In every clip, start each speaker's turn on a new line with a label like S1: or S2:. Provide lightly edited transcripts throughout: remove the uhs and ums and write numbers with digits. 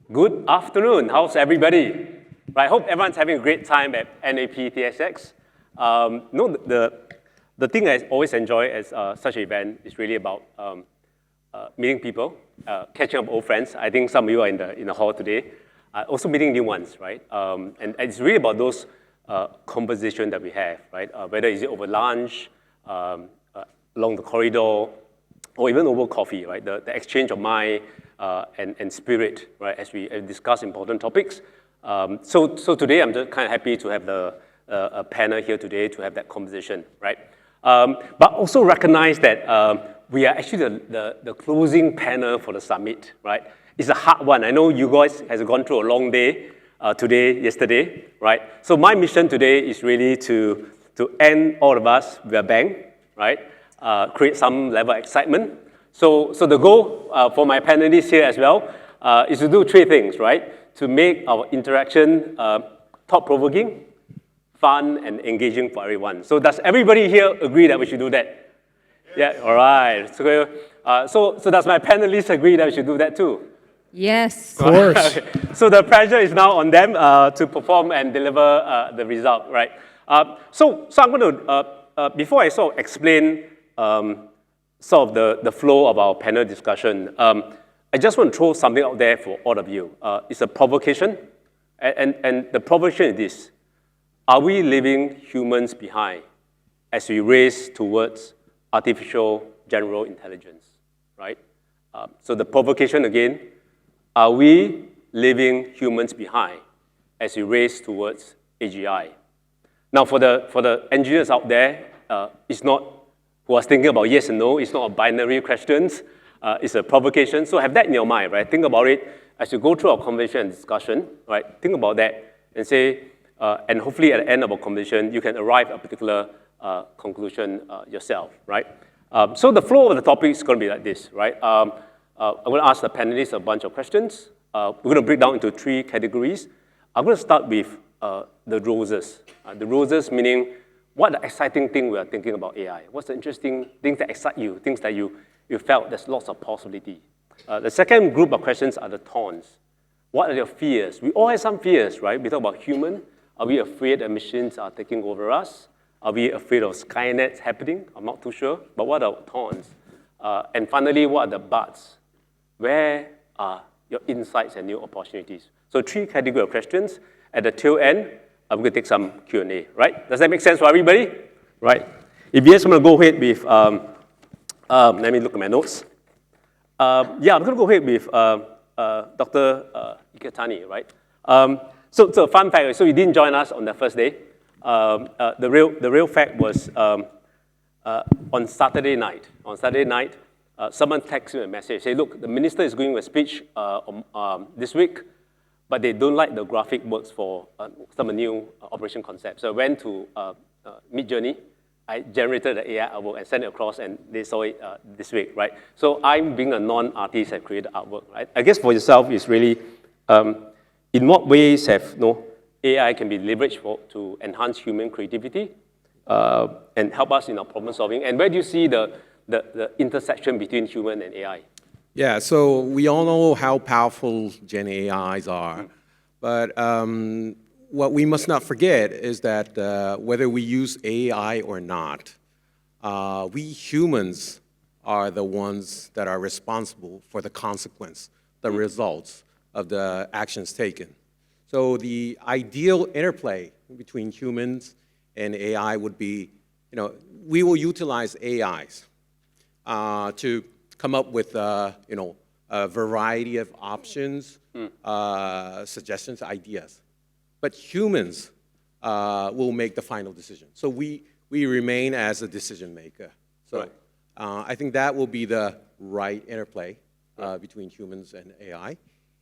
S1: Good afternoon. How's everybody? Right, hope everyone's having a great time at NAP TechX. The thing I always enjoy as such an event is really about meeting people, catching up with old friends. I think some of you are in the hall today. Also meeting new ones, right? And it's really about those conversations that we have, right? Whether it's over lunch, along the corridor, or even over coffee, right? The exchange of mind and spirit, right? As we discuss important topics. So today I'm just kind of happy to have a panel here today to have that conversation, right? But also recognize that we are actually the closing panel for the summit, right? It's a hard one. I know you guys has gone through a long day today, yesterday, right? So my mission today is really to end all of us with a bang, right? Create some level of excitement. So the goal for my panelists here as well is to do three things, right? To make our interaction thought-provoking, fun, and engaging for everyone. So does everybody here agree that we should do that? Yeah, all right. So does my panelists agree that we should do that too?
S2: Yes.
S3: Of course.
S1: Okay. So the pressure is now on them to perform and deliver the result, right? So I'm going to, before I sort of explain sort of the flow of our panel discussion, I just want to throw something out there for all of you. It's a provocation, and the provocation is this. Are we leaving humans behind as we race towards artificial general intelligence, right? So the provocation again, are we leaving humans behind as we race towards AGI? Now for the engineers out there, it's not who are thinking about yes and no, it's not a binary questions, it's a provocation. So have that in your mind, right? Think about it as you go through our conversation and discussion, right? Think about that and say, and hopefully at the end of our conversation, you can arrive at a particular conclusion yourself, right? So the flow of the topic is going to be like this, right? I'm going to ask the panelists a bunch of questions. We're going to break down into three categories. I'm going to start with the roses. The roses meaning what the exciting thing we are thinking about AI? What's the interesting things that excite you, things that you felt there's lots of possibility? The second group of questions are the thorns. What are your fears? We all have some fears, right? We talk about human. Are we afraid that machines are taking over us? Are we afraid of Skynets happening? I'm not too sure. But what are thorns? And finally, what are the buts? Where are your insights and new opportunities? So three categories of questions. At the tail end, I'm going to take some Q&A, right? Does that make sense for everybody? Right. If yes, I'm going to go ahead with, let me look at my notes. Yeah, I'm going to go ahead with Dr. Iketani, right? So fun fact, so you didn't join us on the first day. The real fact was on Saturday night. On Saturday night, someone texted me a message, say, look, the minister is going with a speech this week, but they don't like the graphic works for some new operation concepts. So I went to Midjourney, I generated the AI artwork and sent it across, and they saw it this week, right? So I'm being a non-artist have created artwork, right? I guess for yourself is really, in what ways have AI can be leveraged to enhance human creativity and help us in our problem solving? And where do you see the intersection between human and AI?
S3: Yeah, so we all know how powerful Gen AIs are, but what we must not forget is that whether we use AI or not, we humans are the ones that are responsible for the consequence, the results of the actions taken. So the ideal interplay between humans and AI would be, we will utilize AIs to come up with, a variety of options, suggestions, ideas. But humans will make the final decision. So we remain as a decision maker. So right. I think that will be the right interplay between humans and AI.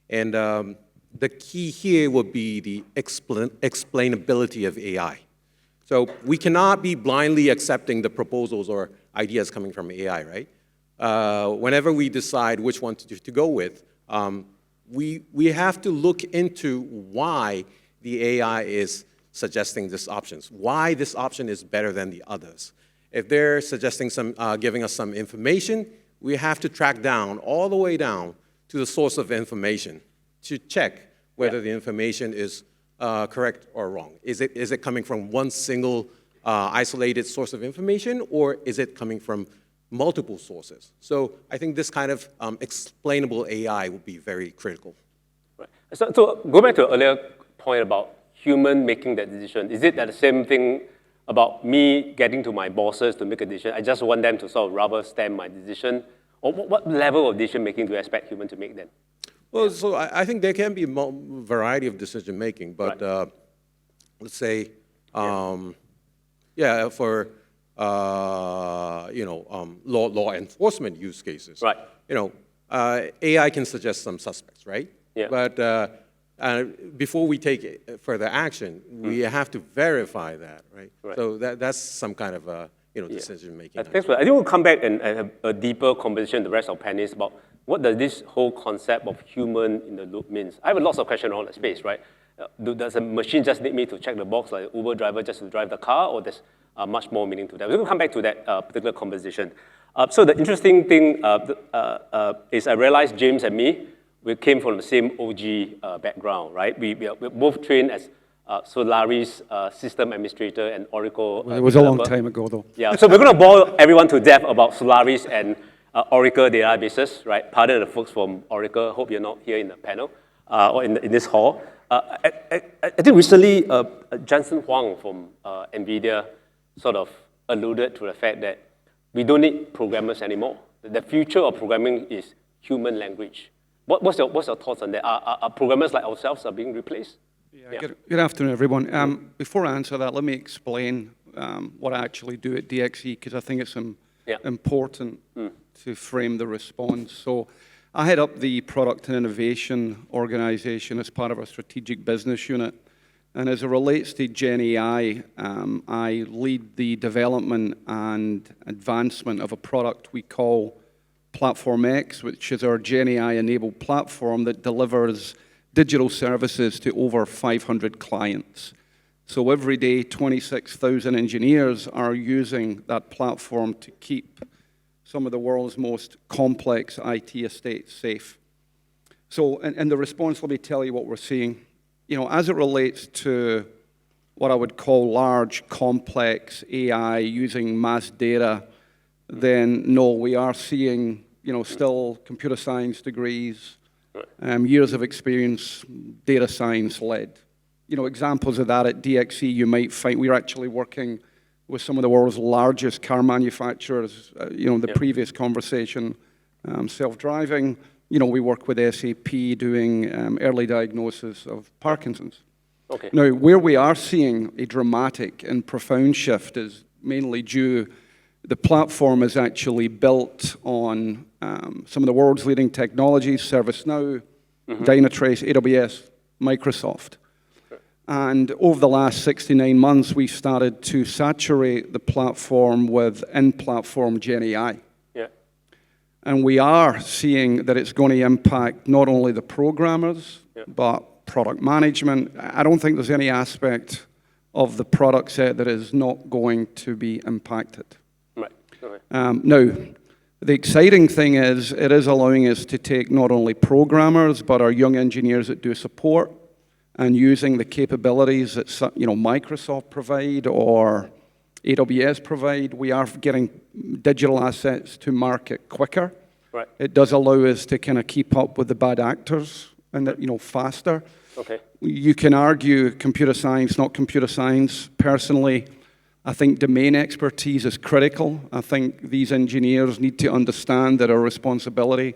S3: And the key here would be the explainability of AI. So we cannot be blindly accepting the proposals or ideas coming from AI, right? Whenever we decide which one to go with, we have to look into why the AI is suggesting these options, why this option is better than the others. If they're suggesting giving us some information, we have to track down, all the way down to the source of information to check whether the information is correct or wrong. Is it coming from one single isolated source of information, or is it coming from multiple sources? So I think this kind of explainable AI would be very critical.
S1: Right. So go back to an earlier point about human making that decision. Is it that the same thing about me getting to my bosses to make a decision? I just want them to sort of rubber stamp my decision? Or what level of decision making do you expect human to make then?
S3: Well, so I think there can be a variety of decision making, but
S1: right.
S3: Let's say, for law enforcement use cases,
S1: right?
S3: AI can suggest some suspects, right?
S1: Yeah.
S3: But before we take further action, we have to verify that, right?
S1: Right.
S3: So that's some kind of decision making.
S1: Thanks for that. I think we'll come back and have a deeper conversation with the rest of panelists about what does this whole concept of human in the loop means. I have lots of questions around that space, right? Does a machine just need me to check the box like an Uber driver just to drive the car, or there's much more meaning to that? We're going to come back to that particular conversation. So the interesting thing is I realized James and me, we came from the same OG background, right? We both trained as Solaris system administrator and Oracle
S2: Well, it was developer. A long time ago, though.
S1: Yeah, so we're going to bore everyone to death about Solaris and Oracle databases, right? Pardon the folks from Oracle. Hope you're not here in the panel or in this hall. I think recently Jensen Huang from NVIDIA sort of alluded to the fact that we don't need programmers anymore. The future of programming is human language. What's your thoughts on that? Are programmers like ourselves are being replaced?
S2: Yeah. Good afternoon, everyone. Before I answer that, let me explain what I actually do at DXE, because I think it's important to frame the response. So I head up the product and innovation organization as part of our strategic business unit. And as it relates to Gen AI, I lead the development and advancement of a product we call Platform X, which is our Gen AI-enabled platform that delivers digital services to over 500 clients. So every day, 26,000 engineers are using that platform to keep some of the world's most complex IT estates safe. So, and the response, let me tell you what we're seeing. As it relates to what I would call large, complex AI using mass data, then no, we are seeing, still computer science degrees, years of experience, data science led. Examples of that at DXE you might find, we're actually working with some of the world's largest car manufacturers, the previous conversation, self-driving. We work with SAP doing early diagnosis of Parkinson's.
S1: Okay.
S2: Now, where we are seeing a dramatic and profound shift is mainly due, the platform is actually built on some of the world's leading technologies, ServiceNow, Dynatrace, AWS, Microsoft. And over the last 69 months, we started to saturate the platform with in-platform Gen AI.
S1: Yeah.
S2: And we are seeing that it's going to impact not only the programmers, but product management. I don't think there's any aspect of the product set that is not going to be impacted.
S1: Right. Okay.
S2: Now, the exciting thing is it is allowing us to take not only programmers, but our young engineers that do support, and using the capabilities that Microsoft provide or AWS provide, we are getting digital assets to market quicker.
S1: Right.
S2: It does allow us to kind of keep up with the bad actors and faster.
S1: Okay.
S2: You can argue computer science, not computer science. Personally, I think domain expertise is critical. I think these engineers need to understand that our responsibility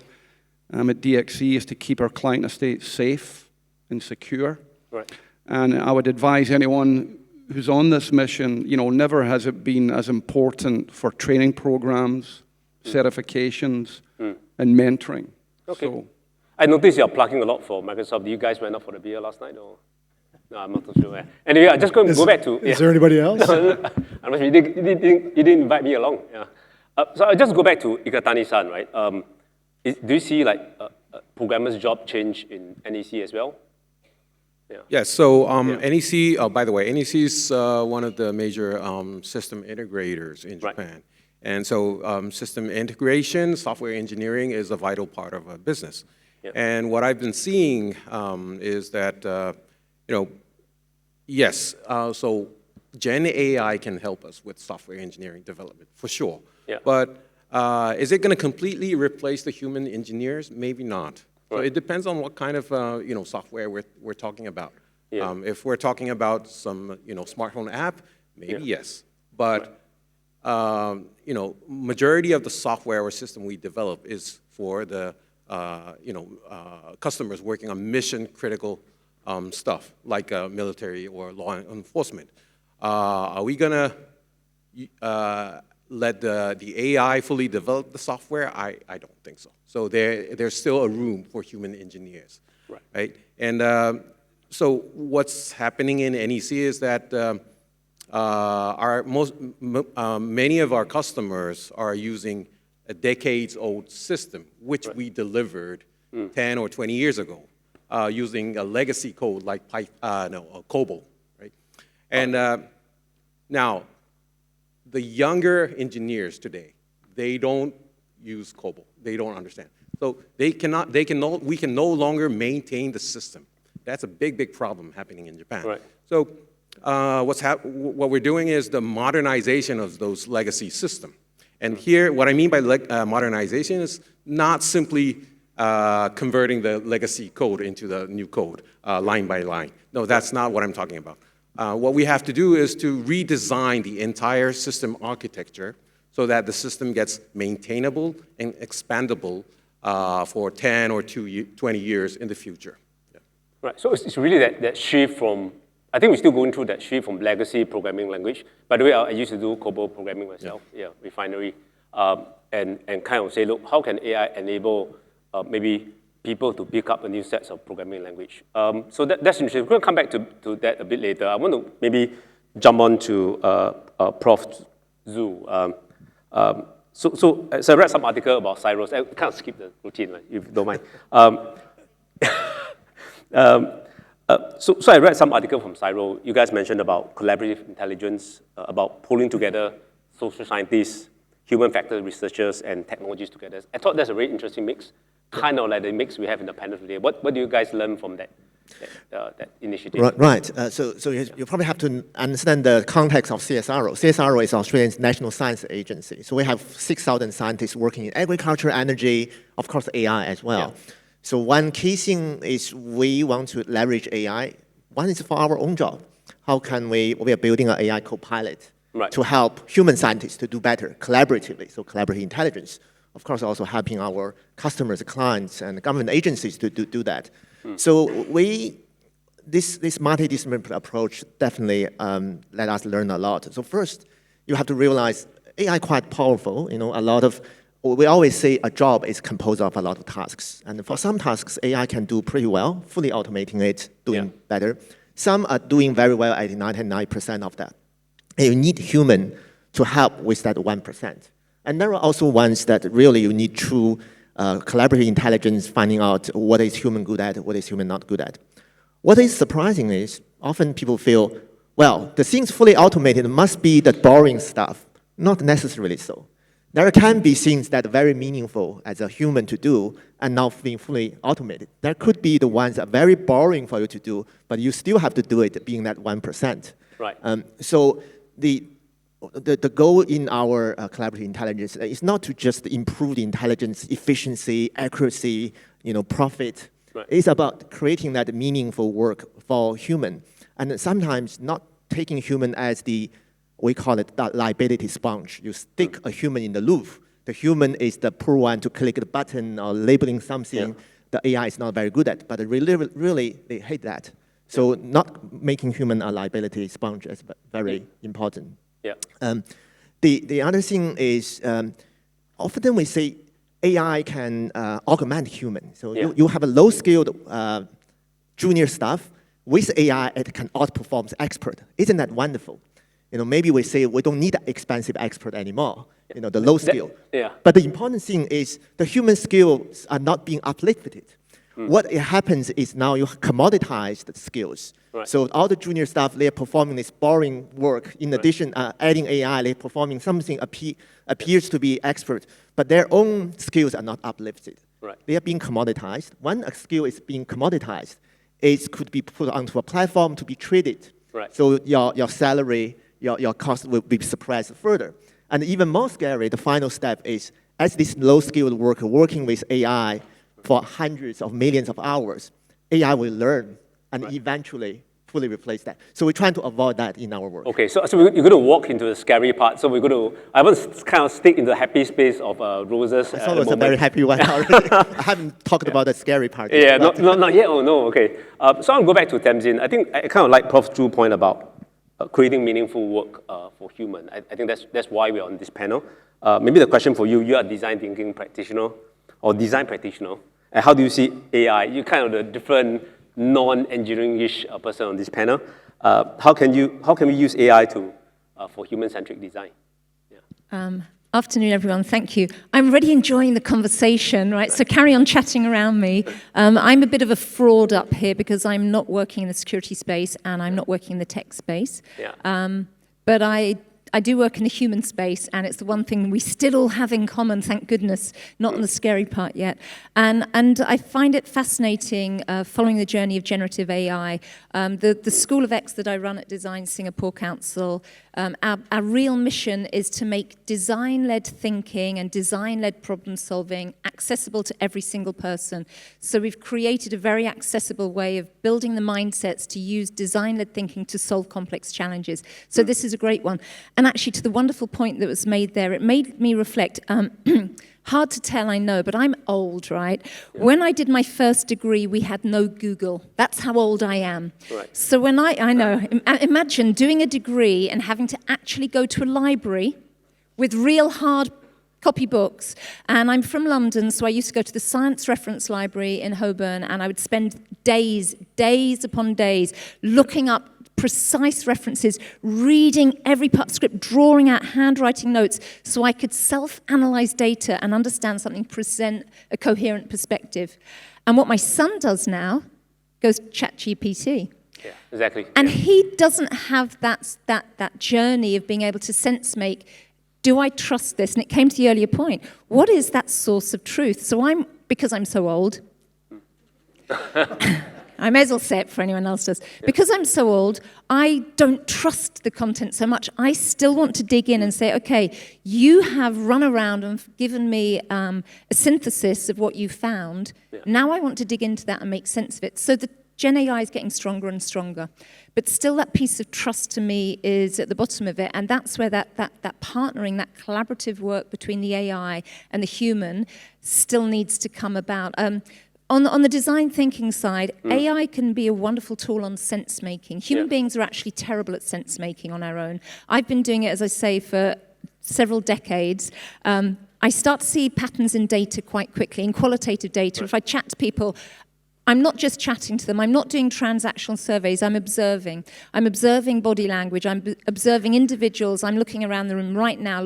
S2: at DXE is to keep our client estate safe and secure.
S1: Right.
S2: And I would advise anyone who's on this mission, never has it been as important for training programs, certifications, and mentoring.
S1: Okay.
S2: So,
S1: I noticed you're plugging a lot for Microsoft. You guys went out for the beer last night, or? No, I'm not too sure. Anyway, I'm just going to go back to...
S4: Is there anybody else?
S1: Unless you didn't invite me along. Yeah. So I'll just go back to Iketani-san, right? Do you see programmers' job change in NEC as well? Yeah.
S3: Yes, so NEC, by the way, NEC is one of the major system integrators in Japan.
S1: Right.
S3: And so system integration, software engineering is a vital part of a business.
S1: Yeah.
S3: And what I've been seeing is that, yes, so Gen AI can help us with software engineering development, for sure.
S1: Yeah.
S3: But is it going to completely replace the human engineers? Maybe not. So
S1: Right.
S3: it depends on what kind of software we're talking about.
S1: Yeah.
S3: If we're talking about some smartphone app, maybe yes. But majority of the software or system we develop is for the customers working on mission critical stuff like military or law enforcement. Are we gonna let the AI fully develop the software? I don't think so. So there's still a room for human engineers, right? And so what's happening in NEC is that many of our customers are using a decades-old system, which we delivered 10 or 20 years ago, using a legacy code like COBOL, right? And now, the younger engineers today, they don't use COBOL. They don't understand. So we can no longer maintain the system. That's a big problem happening in Japan.
S1: Right.
S3: So what we're doing is the modernization of those legacy systems. And here, what I mean by modernization is not simply converting the legacy code into the new code, line by line. No, that's not what I'm talking about. What we have to do is to redesign the entire system architecture so that the system gets maintainable and expandable for 10 or 20 years in the future. Yeah.
S1: Right, so it's really that shift from, I think we're still going through that shift from legacy programming language. By the way, I used to do COBOL programming myself, refinery, and kind of say, look, how can AI enable maybe people to pick up a new set of programming language? So that's interesting. We're going to come back to that a bit later. I want to maybe jump on to Prof. Zhu. So I read some article about CSIRO. I kind of skip the routine, right, if you don't mind. So I read some article from CSIRO. You guys mentioned about collaborative intelligence, about pulling together social scientists, human factor researchers, and technologies together. I thought that's a very interesting mix, kind of like the mix we have in the panel today. What do you guys learn from that initiative?
S4: Right. So you probably have to understand the context of CSIRO. CSIRO is Australia's national science agency. So we have 6,000 scientists working in agriculture, energy, of course AI as well. Yeah. So one key thing is we want to leverage AI. One is for our own job. How can we are building an AI co-pilot to help human scientists to do better collaboratively, so collaborative intelligence. Of course, also helping our customers, clients, and government agencies to do that. So this multidisciplinary approach definitely let us learn a lot. So first, you have to realize AI quite powerful. We always say a job is composed of a lot of tasks. And for some tasks, AI can do pretty well, fully automating it, doing better. Some are doing very well at 99% of that. And you need human to help with that 1%. And there are also ones that really you need true collaborative intelligence, finding out what is human good at, what is human not good at. What is surprising is often people feel, well, the things fully automated must be the boring stuff. Not necessarily so. There can be things that are very meaningful as a human to do and now being fully automated. There could be the ones that are very boring for you to do, but you still have to do it being that 1%.
S1: Right.
S4: So the goal in our collaborative intelligence is not to just improve the intelligence, efficiency, accuracy, profit. Right. It's about creating that meaningful work for human. And sometimes not taking human as we call it the liability sponge. You stick a human in the loop. The human is the poor one to click the button or labeling something the AI is not very good at, but really they hate that. So not making human a liability sponge is very important.
S1: Yeah.
S4: The other thing is often we say AI can augment human. So you have a low-skilled junior staff. With AI, it can outperform the expert. Isn't that wonderful? Maybe we say we don't need an expensive expert anymore, the low skill. But the important thing is the human skills are not being uplifted. What happens is now you commoditize the skills. Right. So all the junior staff, they're performing this boring work. In addition, adding AI, they're performing something appears to be expert, but their own skills are not uplifted.
S1: Right.
S4: They are being commoditized. When a skill is being commoditized, it could be put onto a platform to be traded.
S1: Right.
S4: So your salary, your cost will be suppressed further. And even more scary, the final step is, as this low-skilled worker working with AI for hundreds of millions of hours, AI will learn and eventually fully replace that. So we're trying to avoid that in our work.
S1: Okay, so you're going to walk into the scary part. So we're going to, I want to kind of stick in the happy space of roses.
S4: I thought it was a very happy one already. I haven't talked about the scary part
S1: yet.
S4: Yeah,
S1: not yet. Oh, no, okay. So I'll go back to Tamsin. I think I kind of like Prof. Zhu's point about creating meaningful work for human. I think that's why we're on this panel. Maybe the question for you, you're a design thinking practitioner or design practitioner. And how do you see AI? You're kind of the different non-engineering-ish person on this panel. How can we use AI for human-centric design? Yeah.
S5: Afternoon, everyone. Thank you. I'm really enjoying the conversation, right? So carry on chatting around me. I'm a bit of a fraud up here because I'm not working in the security space and I'm not working in the tech space.
S1: Yeah.
S5: But I do work in the human space, and it's the one thing we still all have in common, thank goodness, not on the scary part yet. And I find it fascinating following the journey of generative AI. The School of X that I run at Design Singapore Council, our real mission is to make design-led thinking and design-led problem solving accessible to every single person. So we've created a very accessible way of building the mindsets to use design-led thinking to solve complex challenges. So this is a great one. And actually, to the wonderful point that was made there, it made me reflect. Hard to tell, I know, but I'm old, right? Yeah. When I did my first degree, we had no Google. That's how old I am.
S1: Right.
S5: So when I know, imagine doing a degree and having to actually go to a library with real hard copy books. And I'm from London, so I used to go to the Science Reference Library in Holborn, and I would spend days upon days looking up precise references, reading every part of the script, drawing out handwriting notes so I could self-analyze data and understand something, present a coherent perspective. And what my son does now goes ChatGPT.
S1: Yeah, exactly.
S5: And he doesn't have that journey of being able to sense make, do I trust this? And it came to the earlier point. What is that source of truth? So because I'm so old, I may as well say it for anyone else does. Yeah. Because I'm so old, I don't trust the content so much. I still want to dig in and say, okay, you have run around and given me a synthesis of what you found. Yeah. Now I want to dig into that and make sense of it. So the Gen AI is getting stronger and stronger. But still that piece of trust to me is at the bottom of it. And that's where that partnering, that collaborative work between the AI and the human still needs to come about. On the design thinking side, AI can be a wonderful tool on sense making. Human beings are actually terrible at sense making on our own. I've been doing it, as I say, for several decades. I start to see patterns in data quite quickly, in qualitative data. Right. If I chat to people, I'm not just chatting to them. I'm not doing transactional surveys. I'm observing. I'm observing body language. I'm observing individuals. I'm looking around the room right now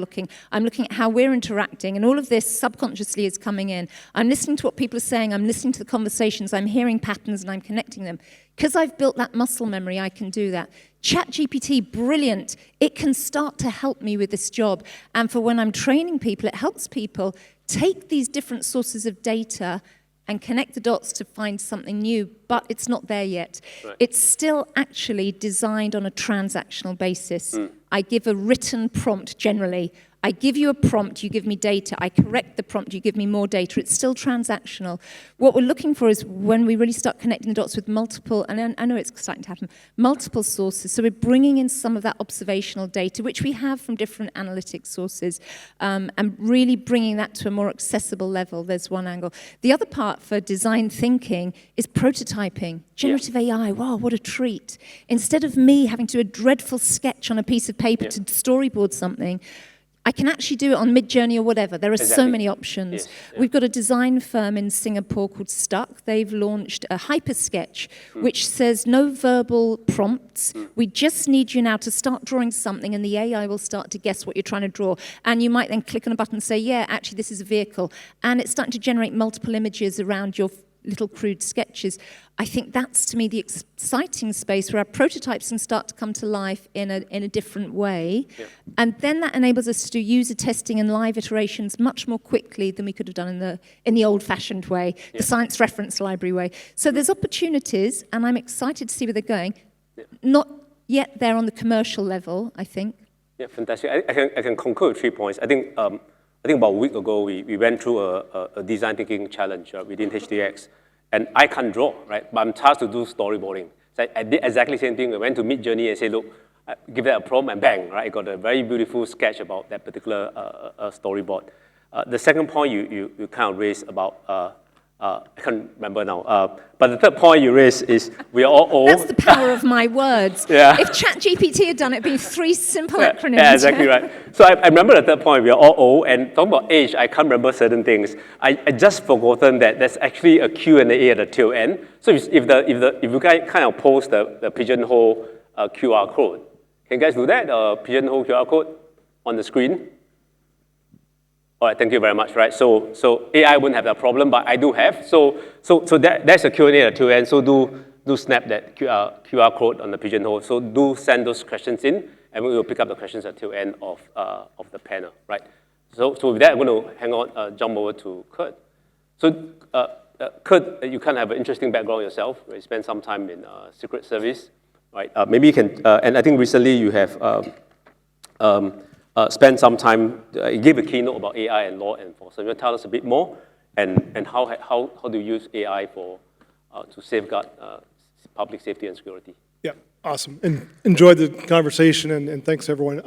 S5: I'm looking at how we're interacting. And all of this subconsciously is coming in. I'm listening to what people are saying. I'm listening to the conversations. I'm hearing patterns and I'm connecting them. Because I've built that muscle memory, I can do that. ChatGPT, brilliant. It can start to help me with this job. And for when I'm training people, it helps people take these different sources of data and connect the dots to find something new, but it's not there yet. Right. It's still actually designed on a transactional basis. I give a written prompt generally. I give you a prompt, you give me data. I correct the prompt, you give me more data. It's still transactional. What we're looking for is when we really start connecting the dots with multiple, and I know it's starting to happen, multiple sources. So we're bringing in some of that observational data, which we have from different analytic sources, and really bringing that to a more accessible level. There's one angle. The other part for design thinking is prototyping. Generative AI, wow, what a treat. Instead of me having to do a dreadful sketch on a piece of paper to storyboard something, I can actually do it on Midjourney or whatever. There are so many options. Yes. Yeah. We've got a design firm in Singapore called Stuck. They've launched a hypersketch, which says no verbal prompts. We just need you now to start drawing something, and the AI will start to guess what you're trying to draw. And you might then click on a button and say, yeah, actually, this is a vehicle. And it's starting to generate multiple images around your little crude sketches. I think that's, to me, the exciting space where our prototypes can start to come to life in a different way. Yeah. And then that enables us to do user testing and live iterations much more quickly than we could have done in the old-fashioned way, the science reference library way. So there's opportunities, and I'm excited to see where they're going. Yeah. Not yet there on the commercial level, I think.
S1: Yeah, fantastic. I can concur with 3 points. I think about a week ago, we went through a design thinking challenge within HDX. And I can't draw, right? But I'm tasked to do storyboarding. So I did exactly the same thing. I went to Midjourney and said, look, give that a prompt and bang, right? I got a very beautiful sketch about that particular storyboard. The second point you kind of raised about, I can't remember now. But the third point you raised is we are all old.
S5: That's the power of my words.
S1: Yeah.
S5: If ChatGPT had done it, it'd be 3 simple acronyms.
S1: Yeah, exactly right. So I remember the third point, we are all old, and talking about age, I can't remember certain things. I just forgotten that there's actually a Q&A at the tail end. So if you guys kind of post the Pigeonhole QR code, can you guys do that? Pigeonhole QR code on the screen? All right, thank you very much, right? So AI wouldn't have that problem, but I do have. So that's a Q&A at the tail end. So do snap that QR code on the Pigeonhole. So do send those questions in, and we will pick up the questions at the tail end of the panel, right? So with that, I'm going to jump over to Kirk. So Kirk, you kind of have an interesting background yourself. You spent some time in Secret Service, right? Maybe you can, and I think recently you have spend some time, give a keynote about AI and law enforcement. You want to tell us a bit more, and how do you use AI to safeguard public safety and security?
S6: Yeah, awesome. And enjoyed the conversation, and thanks everyone.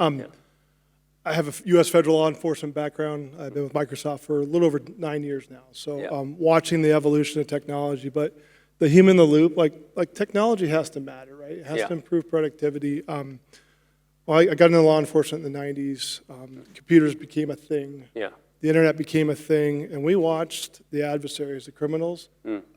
S6: I have a U.S. federal law enforcement background. I've been with Microsoft for a little over 9 years now. So watching the evolution of technology, but the human in the loop, like technology has to matter, right? It has to improve productivity. Well, I got into law enforcement in the 90s. Computers became a thing. Yeah. The internet became a thing, and we watched the adversaries, the criminals,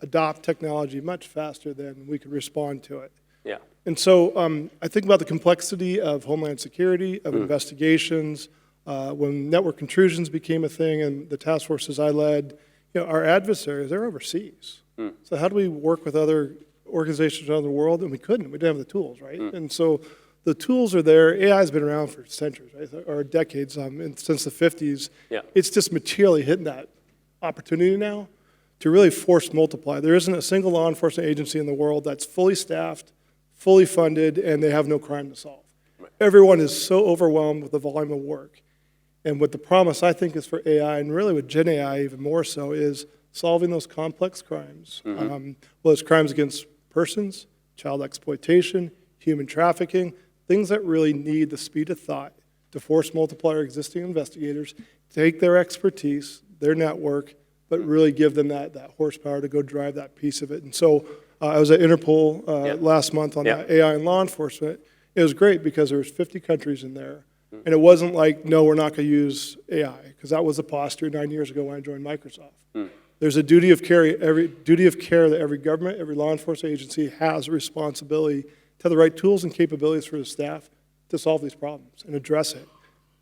S6: adopt technology much faster than we could respond to it. Yeah. And so I think about the complexity of homeland security, of investigations, when network intrusions became a thing, and the task forces I led, our adversaries, they're overseas. So how do we work with other organizations around the world? And we couldn't. We didn't have the tools, right? And so the tools are there. AI has been around for centuries, right? Or decades, since the 50s. Yeah. It's just materially hitting that opportunity now to really force multiply. There isn't a single law enforcement agency in the world that's fully staffed, fully funded, and they have no crime to solve. Right. Everyone is so overwhelmed with the volume of work. And what the promise, I think, is for AI, and really with Gen AI even more so, is solving those complex crimes. Well, it's crimes against persons, child exploitation, human trafficking, things that really need the speed of thought to force multiply our existing investigators, take their expertise, their network, but really give them that horsepower to go drive that piece of it. And so I was at Interpol last month on that AI and law enforcement. It was great because there was 50 countries in there. And it wasn't like, no, we're not going to use AI, because that was the posture 9 years ago when I joined Microsoft. There's a duty of care that every government, every law enforcement agency has a responsibility to have the right tools and capabilities for the staff to solve these problems and address it.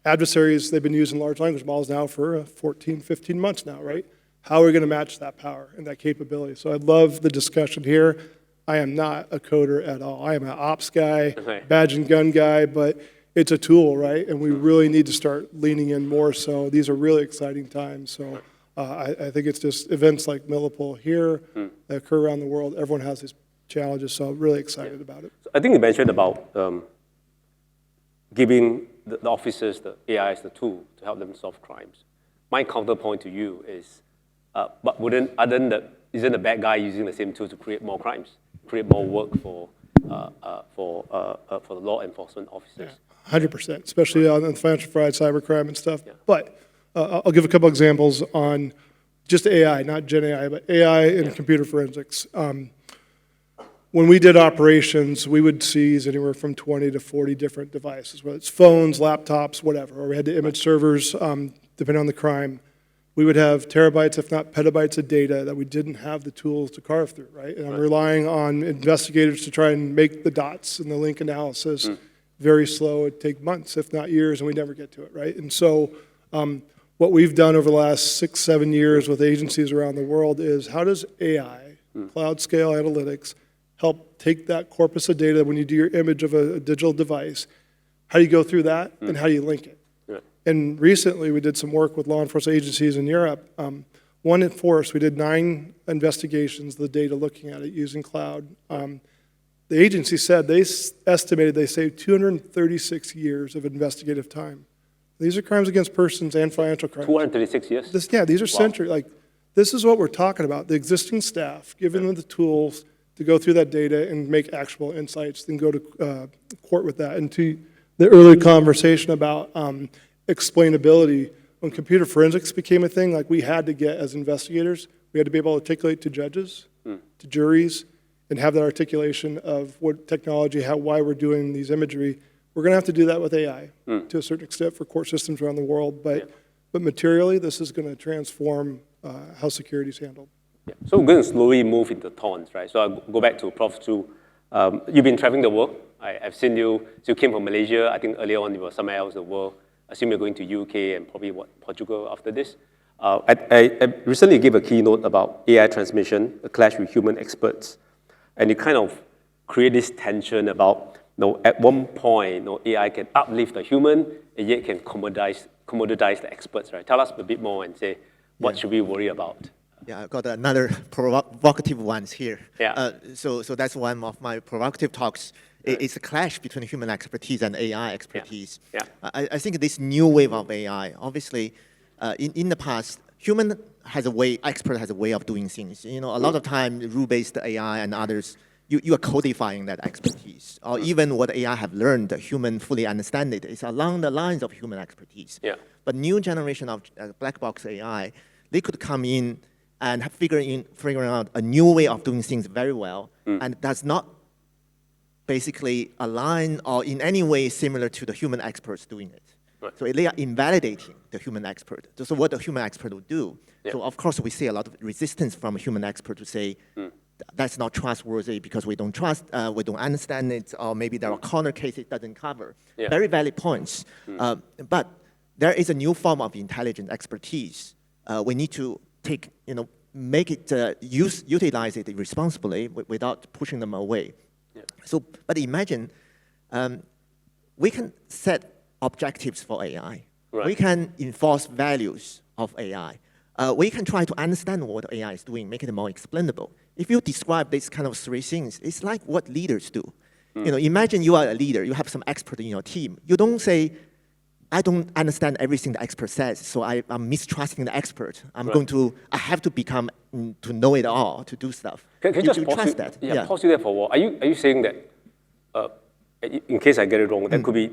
S6: Adversaries, they've been using large language models now for 14, 15 months now, right? How are we going to match that power and that capability? So I love the discussion here. I am not a coder at all. I am an ops guy, badge and gun guy, but it's a tool, right? And we really need to start leaning in more so. These are really exciting times. So I think it's just events like Milipol here that occur around the world. Everyone has these challenges, so I'm really excited about it.
S1: I think you mentioned about giving the officers, the AI as the tool to help them solve crimes. My counterpoint to you is, but isn't the bad guy using the same tool to create more crimes, create more work for the law enforcement officers?
S6: Yeah, 100%, especially on the financial fraud, cybercrime, and stuff. Yeah. But I'll give a couple examples on just AI, not Gen AI, but AI and computer forensics. When we did operations, we would seize anywhere from 20 to 40 different devices, whether it's phones, laptops, whatever, or we had the image servers, depending on the crime. We would have terabytes, if not petabytes of data that we didn't have the tools to carve through, right? And I'm relying on investigators to try and make the dots and the link analysis very slow. It'd take months, if not years, and we never get to it, right? And so what we've done over the last 6-7 years with agencies around the world is, how does AI cloud scale analytics, help take that corpus of data when you do your image of a digital device. How do you go through that, and how do you link it?
S1: Yeah.
S6: And recently, we did some work with law enforcement agencies in Europe. One in force, we did 9 investigations of the data looking at it using cloud. The agency said they estimated they saved 236 years of investigative time. These are crimes against persons and financial crimes.
S1: 236 years?
S6: These are century. This is what we're talking about. The existing staff, giving them the tools to go through that data and make actionable insights, then go to court with that. And to the earlier conversation about explainability, when computer forensics became a thing, we had to get, as investigators, we had to be able to articulate to judges, to juries, and have that articulation of what technology, why we're doing these imagery. We're going to have to do that with AI to a certain extent for court systems around the world. But materially, this is going to transform how security is handled.
S1: Yeah. So we're going to slowly move into tones, right? So I'll go back to Prof. Chu. You've been traveling the world. I've seen you. So you came from Malaysia. I think earlier on you were somewhere else in the world. I assume you're going to UK and probably Portugal after this. I recently gave a keynote about AI transmission, a clash with human experts. And you kind of create this tension about, at one point, AI can uplift the human, and yet can commoditize the experts, right? Tell us a bit more and say, what should we worry about?
S4: Yeah, I've got another provocative ones here.
S1: Yeah.
S4: So that's one of my provocative talks. It's a clash between human expertise and AI expertise.
S1: Yeah.
S4: I think this new wave of AI, obviously, in the past, expert has a way of doing things. A lot of time, rule-based AI and others, you are codifying that expertise. Or even what AI have learned, the human fully understand it. It's along the lines of human expertise.
S1: Yeah.
S4: But new generation of black box AI, they could come in and figuring out a new way of doing things very well, and does not basically align or in any way similar to the human experts doing it.
S1: Right.
S4: So they are invalidating the human expert. So what the human expert will do.
S1: Yeah.
S4: So of course we see a lot of resistance from a human expert to say, that's not trustworthy because we don't trust, we don't understand it, or maybe there are corner cases it doesn't cover.
S1: Yeah.
S4: Very valid points. But there is a new form of intelligent expertise. We need to take, make it, utilize it responsibly without pushing them away.
S1: Yeah.
S4: So, but imagine, we can set objectives for AI.
S1: Right.
S4: We can enforce values of AI. We can try to understand what AI is doing, make it more explainable. If you describe these kind of 3 things, it's like what leaders do. Imagine you are a leader, you have some expert in your team. You don't say, I don't understand everything the expert says, so I'm mistrusting the expert. I have to become, to know it all, to do stuff.
S1: Can you just
S4: trust that?
S1: Yeah, pause you there for a while. Are you saying that, in case I get it wrong, there could be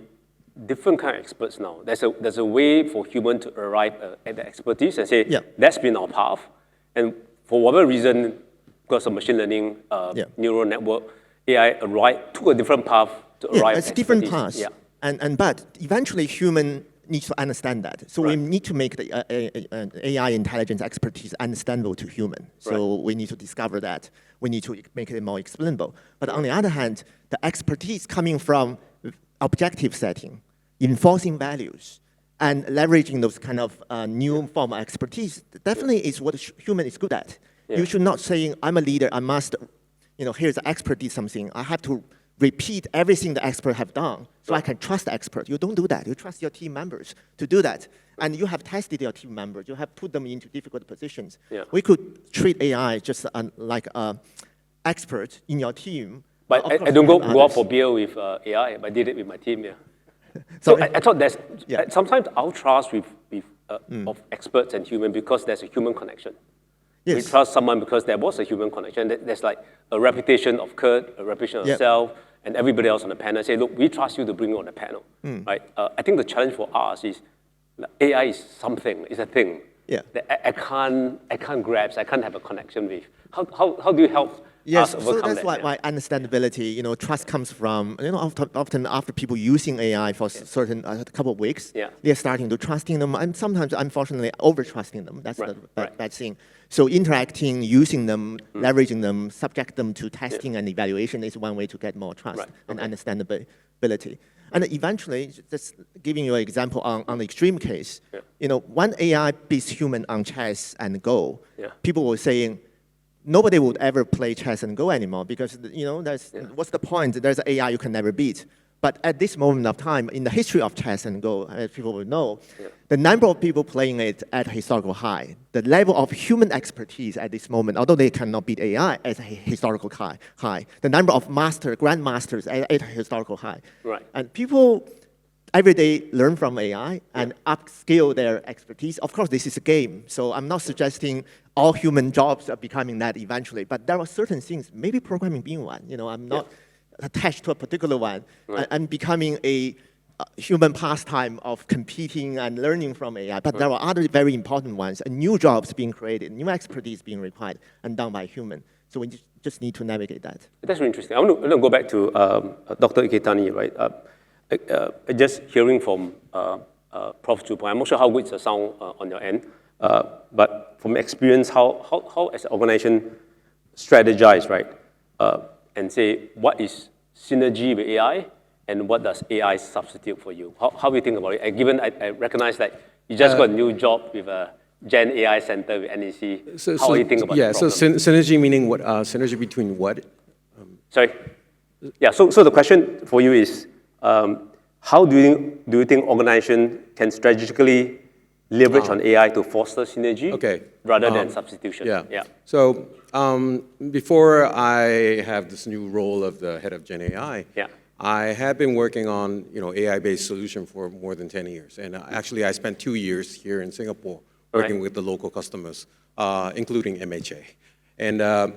S1: different kind of experts now? There's a way for human to arrive at the expertise and say, that's been our path. And for whatever reason, because of machine learning, neural network, AI took a different path to arrive at
S4: it's different
S1: expertise.
S4: paths. But eventually human needs to understand that. So we need to make the AI intelligence expertise understandable to human. So we need to discover that. We need to make it more explainable. But on the other hand, the expertise coming from objective setting, enforcing values, and leveraging those kind of new form of expertise definitely is what human is good at. You should not say, I'm a leader, I must, here's the expert did something. I have to repeat everything the expert have done so I can trust the expert. You don't do that. You trust your team members to do that. And you have tested your team members. You have put them into difficult positions. We could treat AI just like an expert in your team.
S1: But I don't go out for beer with AI, but I did it with my team, So I thought there's, sometimes I'll trust with of experts and human because there's a human connection. We trust someone because there was a human connection. There's like a reputation of Kirk, a reputation of self, and everybody else on the panel say, look, we trust you to bring you on the panel, right? I think the challenge for us is AI is something, it's a thing that I can't grasp, I can't have a connection with. How do you help us overcome that?
S4: So that's why understandability, trust comes from, often after people using AI for a couple of weeks, they're starting to trusting them, and sometimes, unfortunately, over-trusting them. That's the bad thing. So interacting, using them, leveraging them, subject them to testing and evaluation is one way to get more trust and understandability. And eventually, just giving you an example on the extreme case, when AI beats human on chess and Go, people were saying, nobody would ever play chess and Go anymore because, what's the point? There's AI you can never beat. But at this moment of time, in the history of chess and Go, as people will know, the number of people playing it at a historical high, the level of human expertise at this moment, although they cannot beat AI at a historical high, the number of grandmasters at a historical high.
S1: Right.
S4: And people every day learn from AI and upskill their expertise. Of course, this is a game, so I'm not suggesting all human jobs are becoming that eventually, but there are certain things, maybe programming being one. I'm not attached to a particular one, and becoming a human pastime of competing and learning from AI. But there are other very important ones, and new jobs being created, new expertise being required and done by human. So we just need to navigate that.
S1: That's really interesting. I want to go back to Dr. Iketani, right? Just hearing from Prof. 2.0, I'm not sure how good the sound on your end, but from experience, how as an organization strategize, right? And say, what is synergy with AI, and what does AI substitute for you? How do you think about it? And given I recognize that you just got a new job with a Gen AI Center with NEC, how do you think about it?
S3: So synergy meaning what? Synergy between what?
S1: Sorry? Yeah, so the question for you is, how do you think organization can strategically leverage on AI to foster synergy rather than substitution?
S3: Yeah. So before I have this new role of the head of Gen AI, I have been working on AI-based solution for more than 10 years. And actually, I spent 2 years here in Singapore working with the local customers, including MHA. And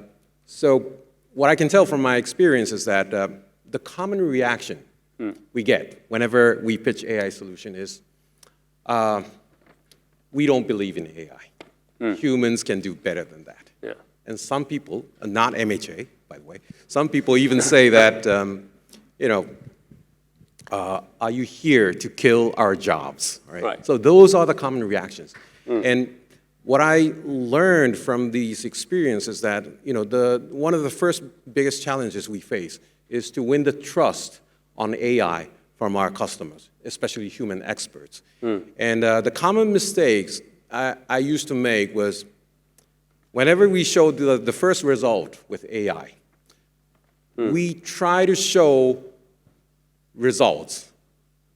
S3: so what I can tell from my experience is that the common reaction we get whenever we pitch AI solution is, we don't believe in AI. Humans can do better than that. And some people, not MHA, by the way, some people even say that, are you here to kill our jobs? Right? So those are the common reactions. And what I learned from these experiences is that, one of the first biggest challenges we face is to win the trust on AI from our customers, especially human experts. And the common mistakes I used to make was, whenever we showed the first result with AI, we try to show results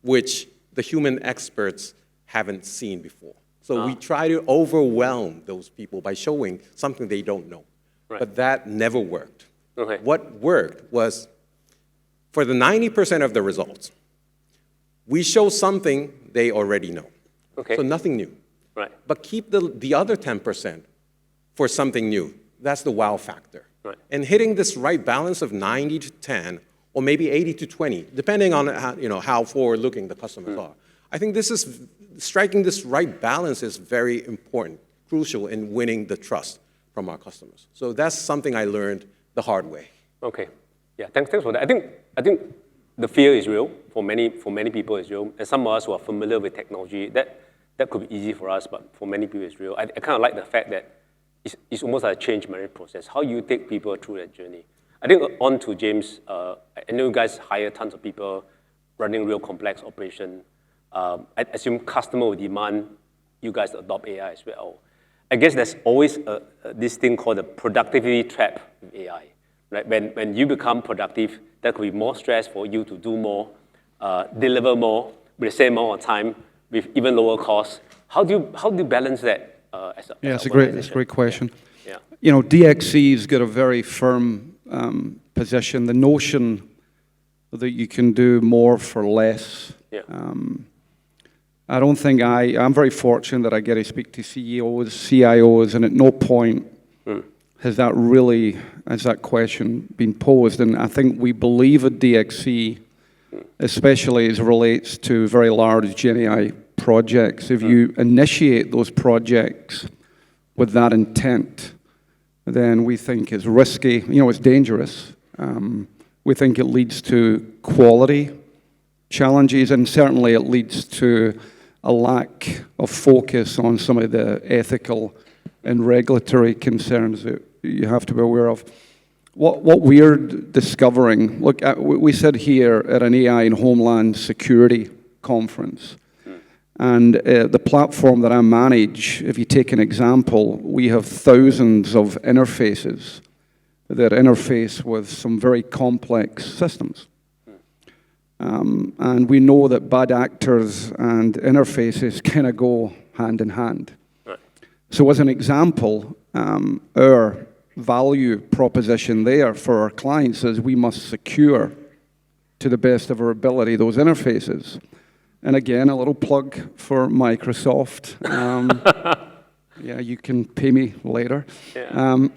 S3: which the human experts haven't seen before. So we try to overwhelm those people by showing something they don't know. But that never worked. What worked was, for the 90% of the results, we show something they already know. So nothing new. But keep the other 10% for something new. That's the wow factor. And hitting this right balance of 90 to 10, or maybe 80 to 20, depending on how forward-looking the customers are. I think striking this right balance is very important, crucial in winning the trust from our customers. So that's something I learned the hard way.
S1: Yeah, thanks for that. I think the fear is real for many people. Is real, and some of us who are familiar with technology, that could be easy for us, but for many people it's real. I kind of like the fact that it's almost like a change management process. How you take people through that journey. I think on to James. I know you guys hire tons of people running real complex operation. I assume customer will demand you guys to adopt AI as well. I guess there's always this thing called the productivity trap with AI. Right? When you become productive, there could be more stress for you to do more, deliver more with the same amount of time, with even lower costs. How do you balance that?
S2: It's a great question. DXC's got a very firm position. The notion that you can do more for less. I don't think I'm very fortunate that I get to speak to CEOs, CIOs, and at no point has that question been posed. And I think we believe at DXC, especially as it relates to very large Gen AI projects, if you initiate those projects with that intent, then we think it's risky, it's dangerous. We think it leads to quality challenges, and certainly it leads to a lack of focus on some of the ethical and regulatory concerns that you have to be aware of. What we're discovering, look, we sit here at an AI and Homeland Security conference, And the platform that I manage, if you take an example, we have thousands of interfaces that interface with some very complex systems. And we know that bad actors and interfaces kind of go hand in hand. Right. So as an example, our value proposition there for our clients is we must secure to the best of our ability those interfaces. And again, a little plug for Microsoft. Yeah, you can pay me later. Yeah.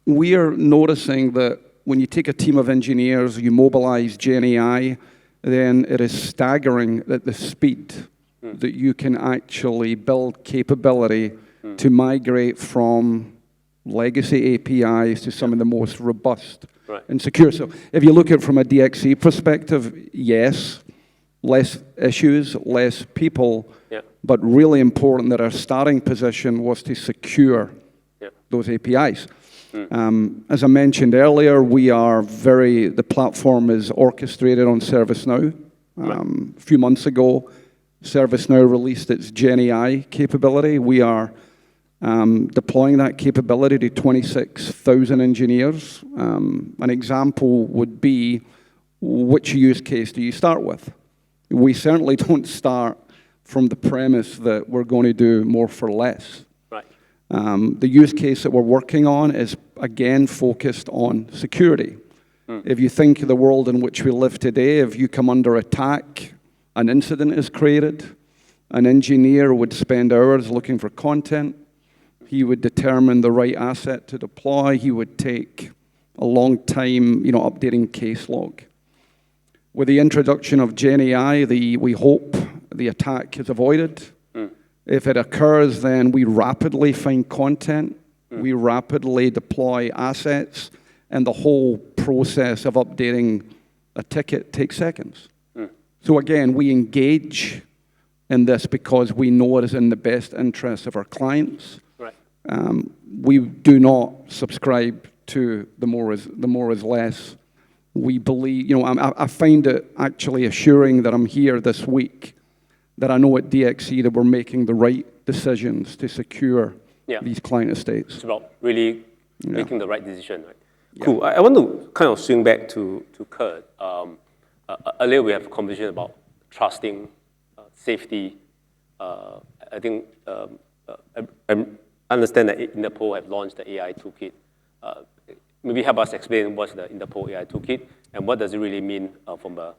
S2: We are noticing that when you take a team of engineers, you mobilize Gen AI, then it is staggering at the speed that you can actually build capability to migrate from legacy APIs to some of the most robust and secure. So if you look at it from a DXC perspective, yes, less issues, less people, but really important that our starting position was to secure those APIs. As I mentioned earlier, the platform is orchestrated on ServiceNow. A few months ago, ServiceNow released its Gen AI capability. We are deploying that capability to 26,000 engineers. An example would be, which use case do you start with? We certainly don't start from the premise that we're going to do more for less. The use case that we're working on is, again, focused on security. If you think of the world in which we live today, if you come under attack, an incident is created, an engineer would spend hours looking for content, he would determine the right asset to deploy, he would take a long time, updating case log. With the introduction of Gen AI, we hope the attack is avoided. If it occurs, then we rapidly find content, we rapidly deploy assets, and the whole process of updating a ticket takes seconds. So again, we engage in this because we know it is in the best interest of our clients. We do not subscribe to the more is less. We believe, I find it actually assuring that I'm here this week, that I know at DXC that we're making the right decisions to secure these client estates.
S1: It's about really making the right decision, right? Cool. I want to kind of swing back to Kirk. Earlier we have a conversation about trusting, safety. I think I understand that Interpol have launched the AI toolkit. Maybe help us explain what's the Interpol AI toolkit and what does it really mean from a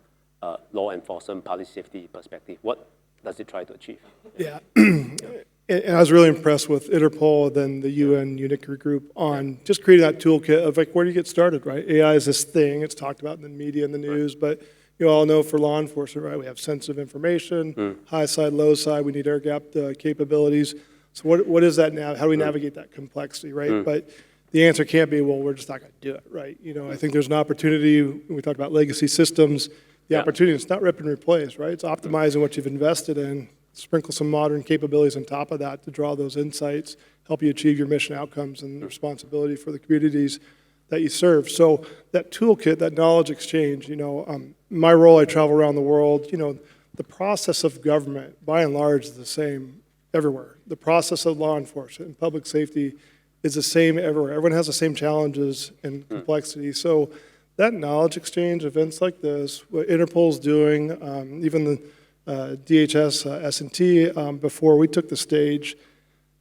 S1: law enforcement public safety perspective? What does it try to achieve? Yeah.
S6: And I was really impressed with Interpol, then the UN UNICRI group on just creating that toolkit of where do you get started, right? AI is this thing, it's talked about in the media and the news, but you all know for law enforcement, right, we have sensitive information, high side, low side, we need air-gapped capabilities. So what is that now? How do we navigate that complexity, right? But the answer can't be, well, we're just not going to do it, right? I think there's an opportunity, when we talk about legacy systems, the opportunity, it's not rip and replace, right? It's optimizing what you've invested in, sprinkle some modern capabilities on top of that to draw those insights, help you achieve your mission outcomes and responsibility for the communities that you serve. So that toolkit, that knowledge exchange, my role, I travel around the world, the process of government, by and large, is the same everywhere. The process of law enforcement and public safety is the same everywhere. Everyone has the same challenges and complexity. So that knowledge exchange, events like this, what Interpol's doing, even the DHS, S&T, before we took the stage,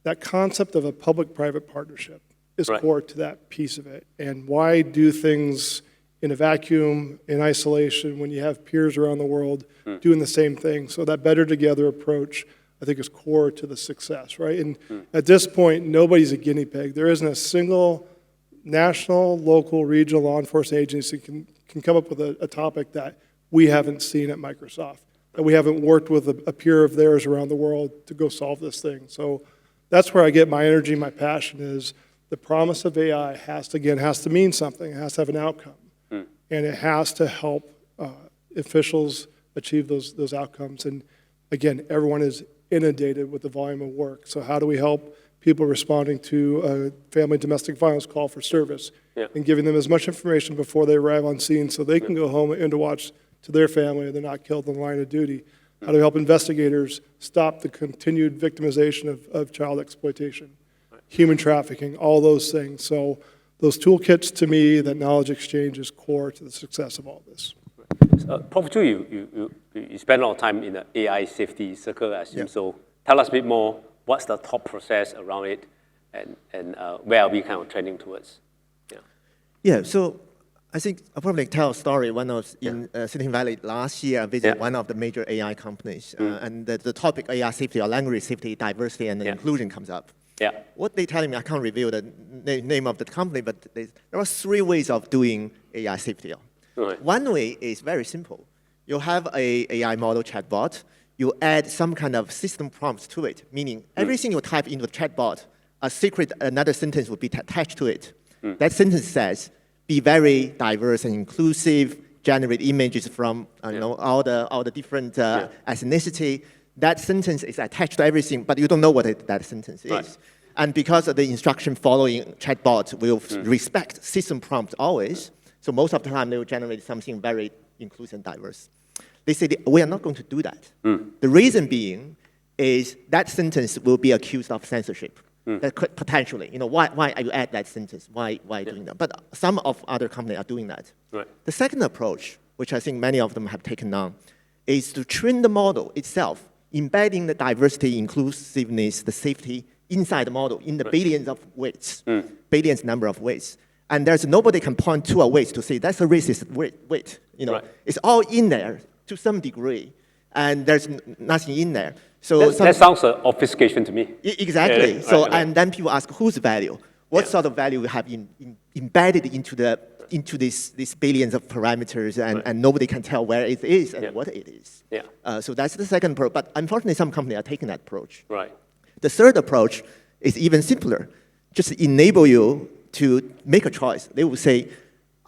S6: that concept of a public-private partnership is core to that piece of it. And why do things in a vacuum, in isolation, when you have peers around the world doing the same thing? So that better together approach, I think, is core to the success, right? And at this point, nobody's a guinea pig. There isn't a single national, local, regional law enforcement agency can come up with a topic that we haven't seen at Microsoft, that we haven't worked with a peer of theirs around the world to go solve this thing. So that's where I get my energy, my passion is the promise of AI has to mean something. It has to have an outcome. And it has to help officials achieve those outcomes. And again, everyone is inundated with the volume of work. So how do we help people responding to a family domestic violence call for service and giving them as much information before they arrive on scene so they can go home and to watch to their family and they're not killed in the line of duty. How do we help investigators stop the continued victimization of child exploitation, human trafficking, all those things. So those toolkits, to me, that knowledge exchange is core to the success of all this.
S1: Prof. Chu, you spend a lot of time in the AI safety circle, I assume. So tell us a bit more, what's the thought process around it, and where are we kind of trending towards?
S4: Yeah, so I think I'll probably tell a story. When I was in Silicon Valley last year, I visited one of the major AI companies, and the topic AI safety or language safety, diversity, and inclusion comes up.
S1: Yeah.
S4: What they telling me, I can't reveal the name of the company, but there are 3 ways of doing AI safety.
S1: Right.
S4: One way is very simple. You have a AI model chatbot, you add some kind of system prompts to it, meaning everything you type into the chatbot, another sentence will be attached to it. That sentence says, be very diverse and inclusive, generate images from all the different ethnicity. That sentence is attached to everything, but you don't know what that sentence is.
S1: Right.
S4: And because of the instruction following chatbot will respect system prompts always, so most of the time they will generate something very inclusive and diverse. They say, we are not going to do that. The reason being is that sentence will be accused of censorship. That could potentially, why you add that sentence? Why doing that? But some of other companies are doing that.
S1: Right.
S4: The second approach, which I think many of them have taken on, is to train the model itself, embedding the diversity, inclusiveness, the safety inside the model in the billions of weights, billions number of weights. And there's nobody can point to a weight to say that's a racist weight. It's all in there to some degree, and there's nothing in there. So
S1: that sounds like obfuscation to me.
S4: Exactly.
S1: Yeah,
S4: so
S1: right.
S4: And then people ask whose value? What sort of value we have embedded into these billions of parameters, and nobody can tell where it is and what it is.
S1: Yeah.
S4: So that's the second approach. But unfortunately, some companies are taking that approach.
S1: Right.
S4: The third approach is even simpler. Just enable you to make a choice. They will say,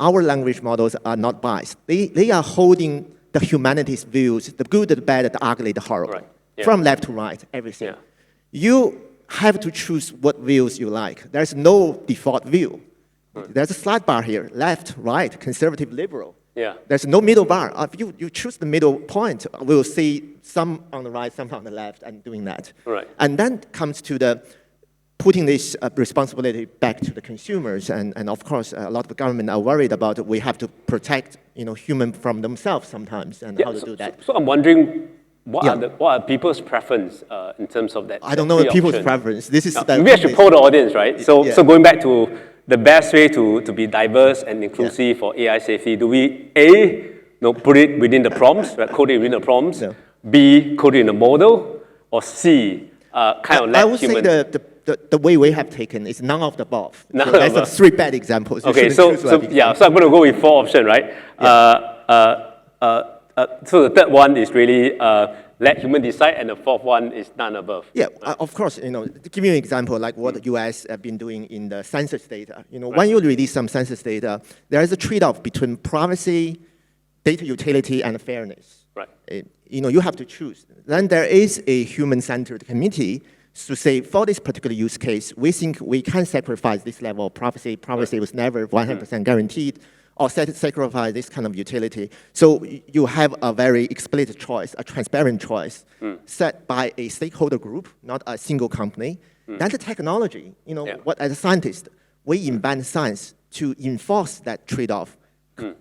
S4: our language models are not biased. They are holding the humanity's views, the good, the bad, the ugly, the horrible, from left to right, everything.
S1: Yeah.
S4: You have to choose what views you like. There's no default view. There's a slide bar here, left, right, conservative, liberal.
S1: Yeah.
S4: There's no middle bar. If you choose the middle point, we'll see some on the right, some on the left, and doing that.
S1: Right.
S4: And then comes to the putting this responsibility back to the consumers, and of course, a lot of the government are worried about we have to protect humans from themselves sometimes, and how to do that.
S1: So I'm wondering, what are people's preference in terms of that?
S4: I don't know people's preference. This is
S1: maybe I should poll the audience, right? So going back to the best way to be diverse and inclusive for AI safety, do we put it within the prompts, right? Code it within the prompts, B, code it in the model, or C, kind of let
S4: I would say the way we have taken is none of the above. So that's 3 bad examples.
S1: Okay, so I'm going to go with 4 options, right? So the third one is really let human decide, and the 4th one is none above.
S4: Yeah, of course. To give you an example, like what the US have been doing in the census data. When you release some census data, there is a trade-off between privacy, data utility, and fairness.
S1: Right.
S4: You have to choose. Then there is a human-centered committee to say, for this particular use case, we think we can sacrifice this level of privacy. Privacy was never 100% guaranteed, or sacrifice this kind of utility. So you have a very explicit choice, a transparent choice, set by a stakeholder group, not a single company. Then the technology, what as a scientist, we invent science to enforce that trade-off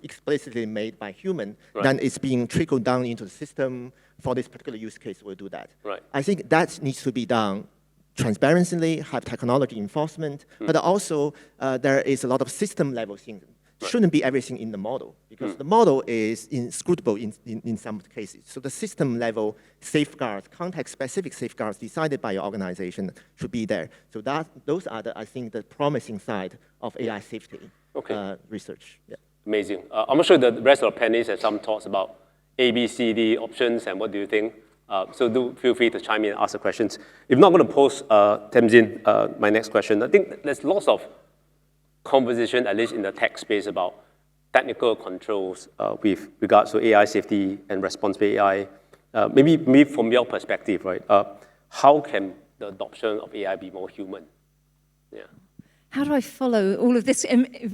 S4: explicitly made by human, then it's being trickled down into the system. For this particular use case, we'll do that.
S1: Right.
S4: I think that needs to be done transparently, have technology enforcement, but also there is a lot of system-level things. Shouldn't be everything in the model, because the model is inscrutable in some cases. So the system-level safeguards, context-specific safeguards decided by your organization should be there. So those are, I think, the promising side of AI safety research. Yeah.
S1: Amazing. I'm not sure the rest of the panelists have some thoughts about A, B, C, D options, and what do you think? So do feel free to chime in and ask the questions. If not, I'm going to pose, Tamsin, my next question. I think there's lots of conversation, at least in the tech space, about technical controls with regards to AI safety and responsible AI. Maybe from your perspective, right? How can the adoption of AI be more human?
S5: how do I follow all of this?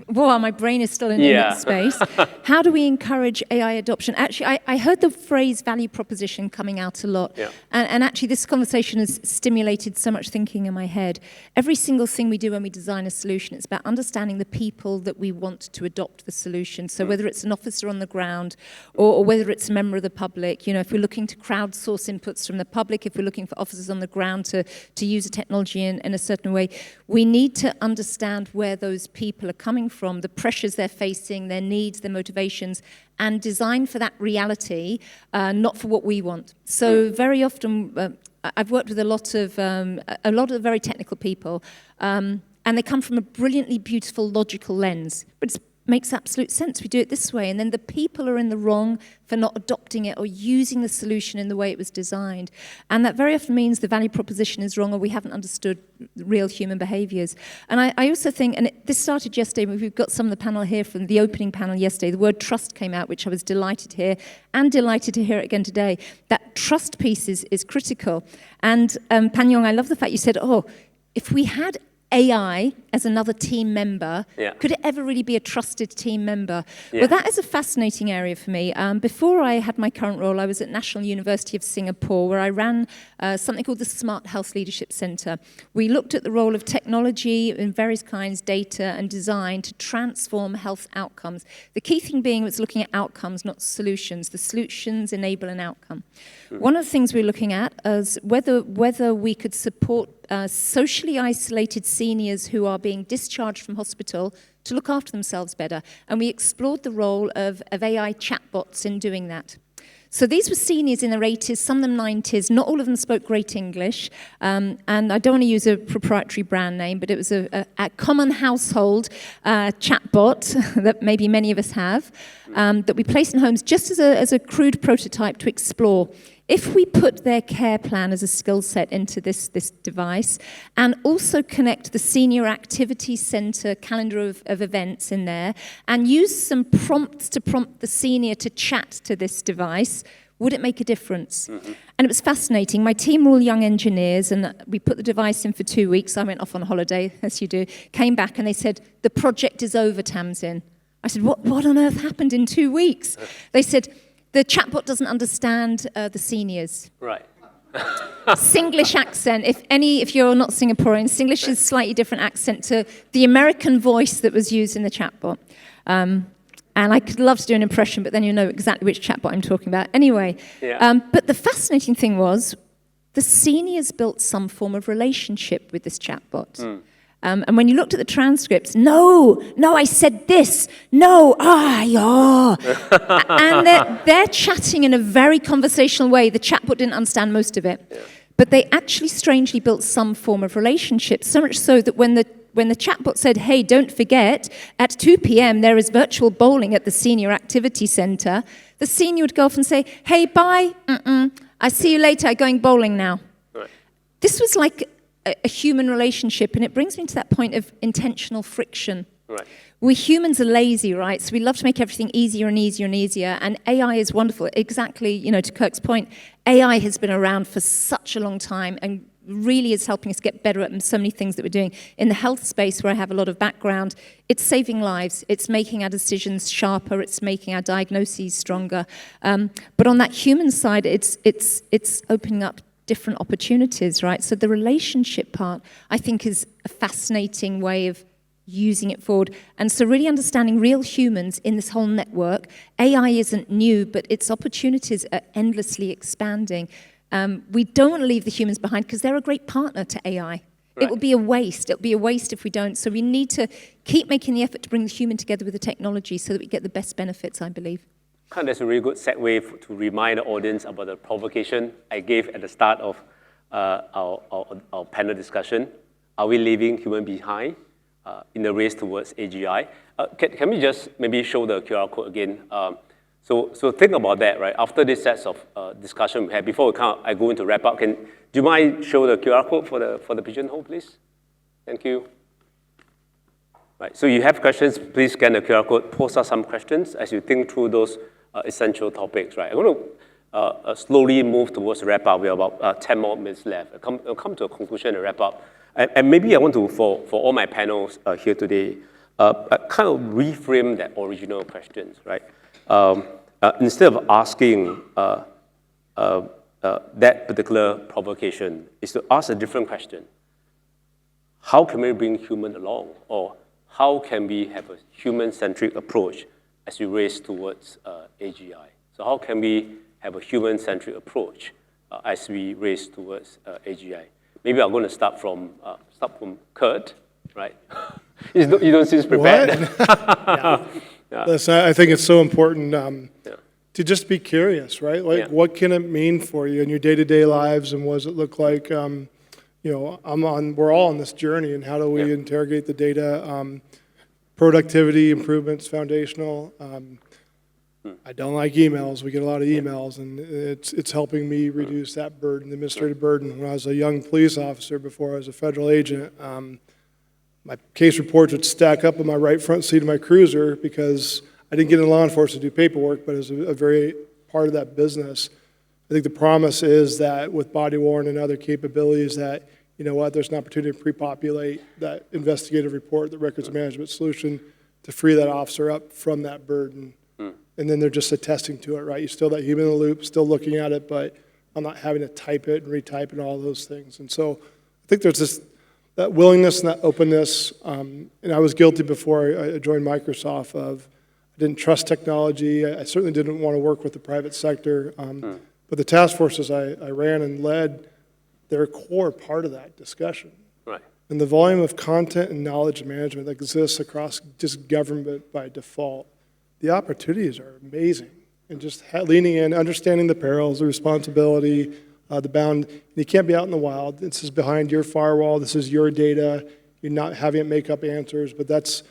S5: Wow, my brain is still in that space. How do we encourage AI adoption? Actually, I heard the phrase value proposition coming out a lot.
S1: Yeah.
S5: And actually, this conversation has stimulated so much thinking in my head. Every single thing we do when we design a solution, it's about understanding the people that we want to adopt the solution. So whether it's an officer on the ground or whether it's a member of the public, if we're looking to crowdsource inputs from the public, if we're looking for officers on the ground to use a technology in a certain way, we need to understand where those people are coming from, the pressures they're facing, their needs, their motivations, and design for that reality, not for what we want. So very often, I've worked with a lot of very technical people, and they come from a brilliantly beautiful, logical lens, but it makes absolute sense. We do it this way, and then the people are in the wrong for not adopting it or using the solution in the way it was designed. And that very often means the value proposition is wrong or we haven't understood real human behaviors. And I also think, and this started yesterday, we've got some of the panel here from the opening panel yesterday, the word trust came out, which I was delighted to hear, and delighted to hear it again today. That trust piece is critical. And Pan Yong, I love the fact you said, if we had AI as another team member, could it ever really be a trusted team member? Well, that is a fascinating area for me. Before I had my current role, I was at National University of Singapore, where I ran something called the Smart Health Leadership Center. We looked at the role of technology in various kinds, data and design, to transform health outcomes. The key thing being was looking at outcomes, not solutions. The solutions enable an outcome. One of the things we were looking at is whether we could support socially isolated seniors who are being discharged from hospital to look after themselves better. And we explored the role of AI chatbots in doing that. So these were seniors in their 80s, some of them 90s. Not all of them spoke great English. And I don't want to use a proprietary brand name, but it was a common household chatbot that maybe many of us have, that we placed in homes just as a crude prototype to explore. If we put their care plan as a skill set into this device and also connect the senior activity center calendar of events in there and use some prompts to prompt the senior to chat to this device, would it make a difference? Mm-hmm. And it was fascinating. My team were all young engineers, and we put the device in for 2 weeks. I went off on holiday, as you do, came back, and they said, "The project is over, Tamsin." I said, what on earth happened in 2 weeks? They said, "The chatbot doesn't understand the seniors."
S1: Right.
S5: Singlish accent. If you're not Singaporean, Singlish is a slightly different accent to the American voice that was used in the chatbot. And I could love to do an impression, but then you know exactly which chatbot I'm talking about. Anyway, but the fascinating thing was the seniors built some form of relationship with this chatbot. And when you looked at the transcripts, no, I said this, no, yeah. And they're chatting in a very conversational way. The chatbot didn't understand most of it. Yeah. But they actually strangely built some form of relationship, so much so that when the chatbot said, "Hey, don't forget, at 2 p.m. there is virtual bowling at the senior activity center," the senior would go off and say, "Hey, bye, I see you later, I'm going bowling now." Right. This was like a human relationship, and it brings me to that point of intentional friction. Right. We humans are lazy, right? So we love to make everything easier and easier and easier, and AI is wonderful. Exactly, to Kirk's point, AI has been around for such a long time and really is helping us get better at so many things that we're doing. In the health space, where I have a lot of background, it's saving lives. It's making our decisions sharper. It's making our diagnoses stronger. But on that human side, it's opening up different opportunities, right? So the relationship part, I think, is a fascinating way of using it forward. And so really understanding real humans in this whole network. AI isn't new, but its opportunities are endlessly expanding. We don't want to leave the humans behind because they're a great partner to AI. Right. It will be a waste. It'll be a waste if we don't. So we need to keep making the effort to bring the human together with the technology so that we get the best benefits, I believe.
S1: That's a really good segue to remind the audience about the provocation I gave at the start of our panel discussion. Are we leaving human behind in the race towards AGI? Can we just maybe show the QR code again? So think about that, right? After this sets of discussion we had, before I go into wrap up, do you mind show the QR code for the pigeonhole, please? Thank you. Right, so you have questions, please scan the QR code, post us some questions as you think through those essential topics, right? I'm going slowly move towards wrap up. We have about 10 more minutes left. I'll come to a conclusion and wrap up. And maybe I want to, for all my panels here today, kind of reframe that original questions, right? Instead of asking that particular provocation, is to ask a different question. How can we bring human along? Or how can we have a human-centric approach as we race towards AGI? So how can we have a human-centric approach as we race towards AGI? Maybe I'm going to start from Kirk, right? you don't seem prepared.
S6: Listen, I think it's so important to just be curious, right? Like, what can it mean for you in your day-to-day lives, and what does it look like? We're all on this journey, and how do we interrogate the data? Productivity improvements, foundational. I don't like emails. We get a lot of emails, and it's helping me reduce that burden, the administrative burden. When I was a young police officer before I was a federal agent, my case reports would stack up in my right front seat of my cruiser because I didn't get in law enforcement to do paperwork, but it was a very part of that business. I think the promise is that with body-worn and other capabilities that, you know what, there's an opportunity to pre-populate that investigative report, the records management solution, to free that officer up from that burden. And then they're just attesting to it, right? You still that human in the loop, still looking at it, but I'm not having to type it and retype it and all those things. And so I think there's that willingness and that openness. And I was guilty before I joined Microsoft of I didn't trust technology. I certainly didn't want to work with the private sector. But the task forces I ran and led, they're a core part of that discussion.
S1: Right.
S6: And the volume of content and knowledge management that exists across just government by default, the opportunities are amazing. And just leaning in, understanding the perils, the responsibility, the bound. You can't be out in the wild. This is behind your firewall. This is your data. You're not having it make up answers, but that's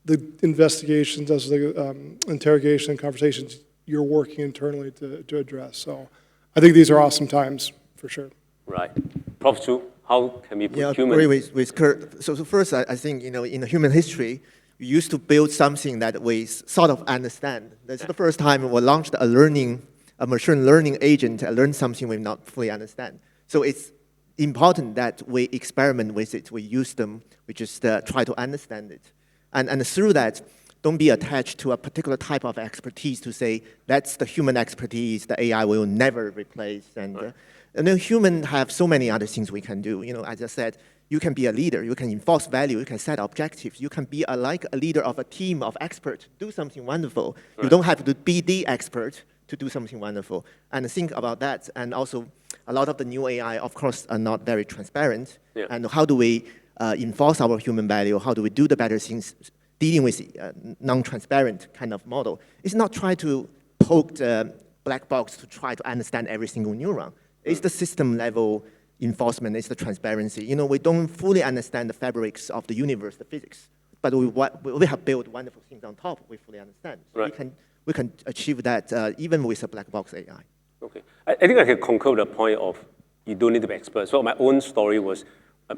S6: the investigations, that's the interrogation and conversations you're working internally to address. So I think these are awesome times, for sure.
S1: Right. Prof. Chu, how can we put human?
S4: I agree with Kirk. So first, I think, in the human history, we used to build something that we sort of understand. That's the first time we launched a machine learning agent and learn something we not fully understand. So it's important that we experiment with it, we use them, we just try to understand it. And through that, don't be attached to a particular type of expertise to say, that's the human expertise, the AI will never replace. And then humans have so many other things we can do. As I said, you can be a leader, you can enforce value, you can set objectives, you can be like a leader of a team of experts, do something wonderful. Right. You don't have to be the expert to do something wonderful. And think about that. And also, a lot of the new AI, of course, are not very transparent. Yeah. And how do we enforce our human value? How do we do the better things dealing with non-transparent kind of model? It's not try to poke the black box to try to understand every single neuron. It's the system level enforcement, it's the transparency. We don't fully understand the fabrics of the universe, the physics, but we have built wonderful things on top we fully understand. So right. We can achieve that even with a black box AI.
S1: Okay. I think I can concur with the point of you don't need to be expert. So my own story was,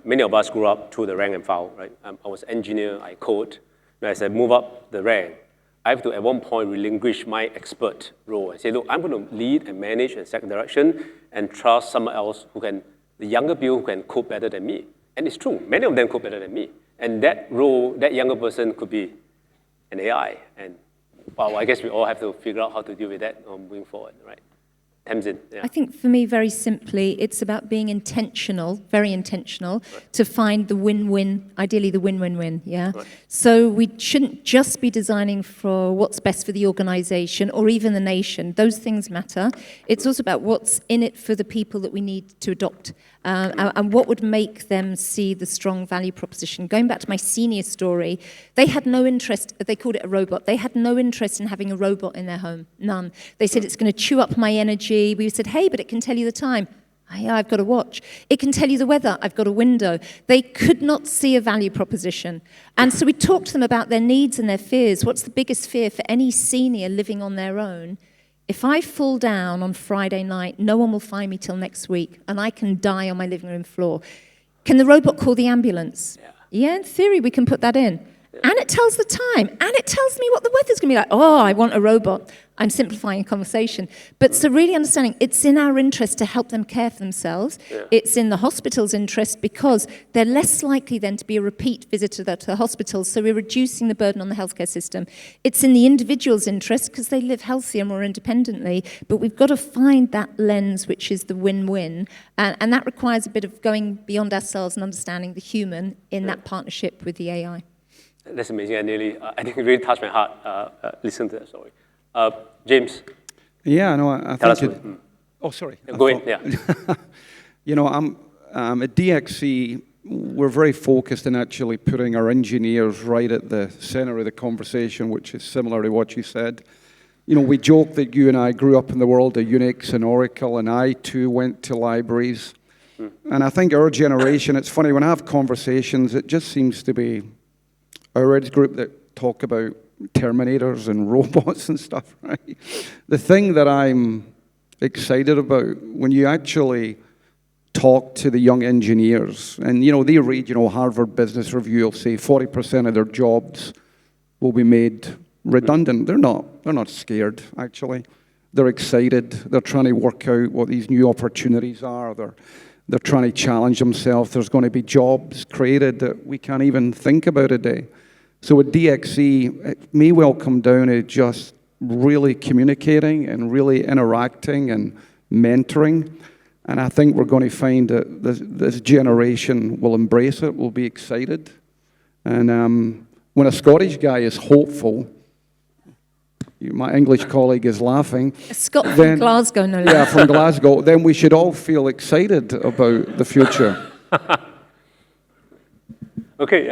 S1: many of us grew up through the rank and file, right? I was engineer, I code. As I move up the rank, I have to at one point relinquish my expert role and say, look, I'm going to lead and manage and set direction and trust someone else the younger people who can code better than me. And it's true, many of them code better than me. And that role, that younger person could be an AI. And well, I guess we all have to figure out how to deal with that moving forward, right? Tamsin, yeah.
S5: I think for me, very simply, it's about being intentional, very intentional, right, to find the win-win, ideally the win-win-win, yeah? Right. So we shouldn't just be designing for what's best for the organization or even the nation. Those things matter. It's also about what's in it for the people that we need to adopt and what would make them see the strong value proposition. Going back to my senior story, they had no interest, they called it a robot, they had no interest in having a robot in their home, none. They said it's going to chew up my energy. We said, hey, but it can tell you the time. Yeah, I've got a watch. It can tell you the weather. I've got a window. They could not see a value proposition. And so we talked to them about their needs and their fears. What's the biggest fear for any senior living on their own? If I fall down on Friday night, no one will find me till next week, and I can die on my living room floor. Can the robot call the ambulance? Yeah, in theory, we can put that in. and it tells the time, and it tells me what the weather's going to be like. Oh, I want a robot. I'm simplifying a conversation. But so really understanding, it's in our interest to help them care for themselves. Yeah. It's in the hospital's interest because they're less likely then to be a repeat visitor to the hospital, so we're reducing the burden on the healthcare system. It's in the individual's interest because they live healthier, more independently, but we've got to find that lens which is the win-win, and that requires a bit of going beyond ourselves and understanding the human in that partnership with the AI.
S1: That's amazing. I think it really touched my heart. Listen to that story. James.
S2: Yeah, no, I think it, oh, sorry.
S1: Go ahead, yeah.
S2: You know, at DXC, we're very focused in actually putting our engineers right at the center of the conversation, which is similar to what you said. You know, we joke that you and I grew up in the world of Unix and Oracle, and I too went to libraries. And I think our generation, it's funny, when I have conversations, it just seems to be our age group that talk about Terminators and robots and stuff, right? The thing that I'm excited about, when you actually talk to the young engineers, and you know, they read, you know, Harvard Business Review will say 40% of their jobs will be made redundant. They're not scared, actually. They're excited. They're trying to work out what these new opportunities are. They're trying to challenge themselves. There's going to be jobs created that we can't even think about today. So at DXC, it may well come down to just really communicating and really interacting and mentoring. And I think we're going to find that this generation will embrace it, will be excited. And when a Scottish guy is hopeful, my English colleague is laughing.
S5: Scott from Glasgow, no less.
S2: Yeah, from Glasgow. Then we should all feel excited about the future.
S1: Okay,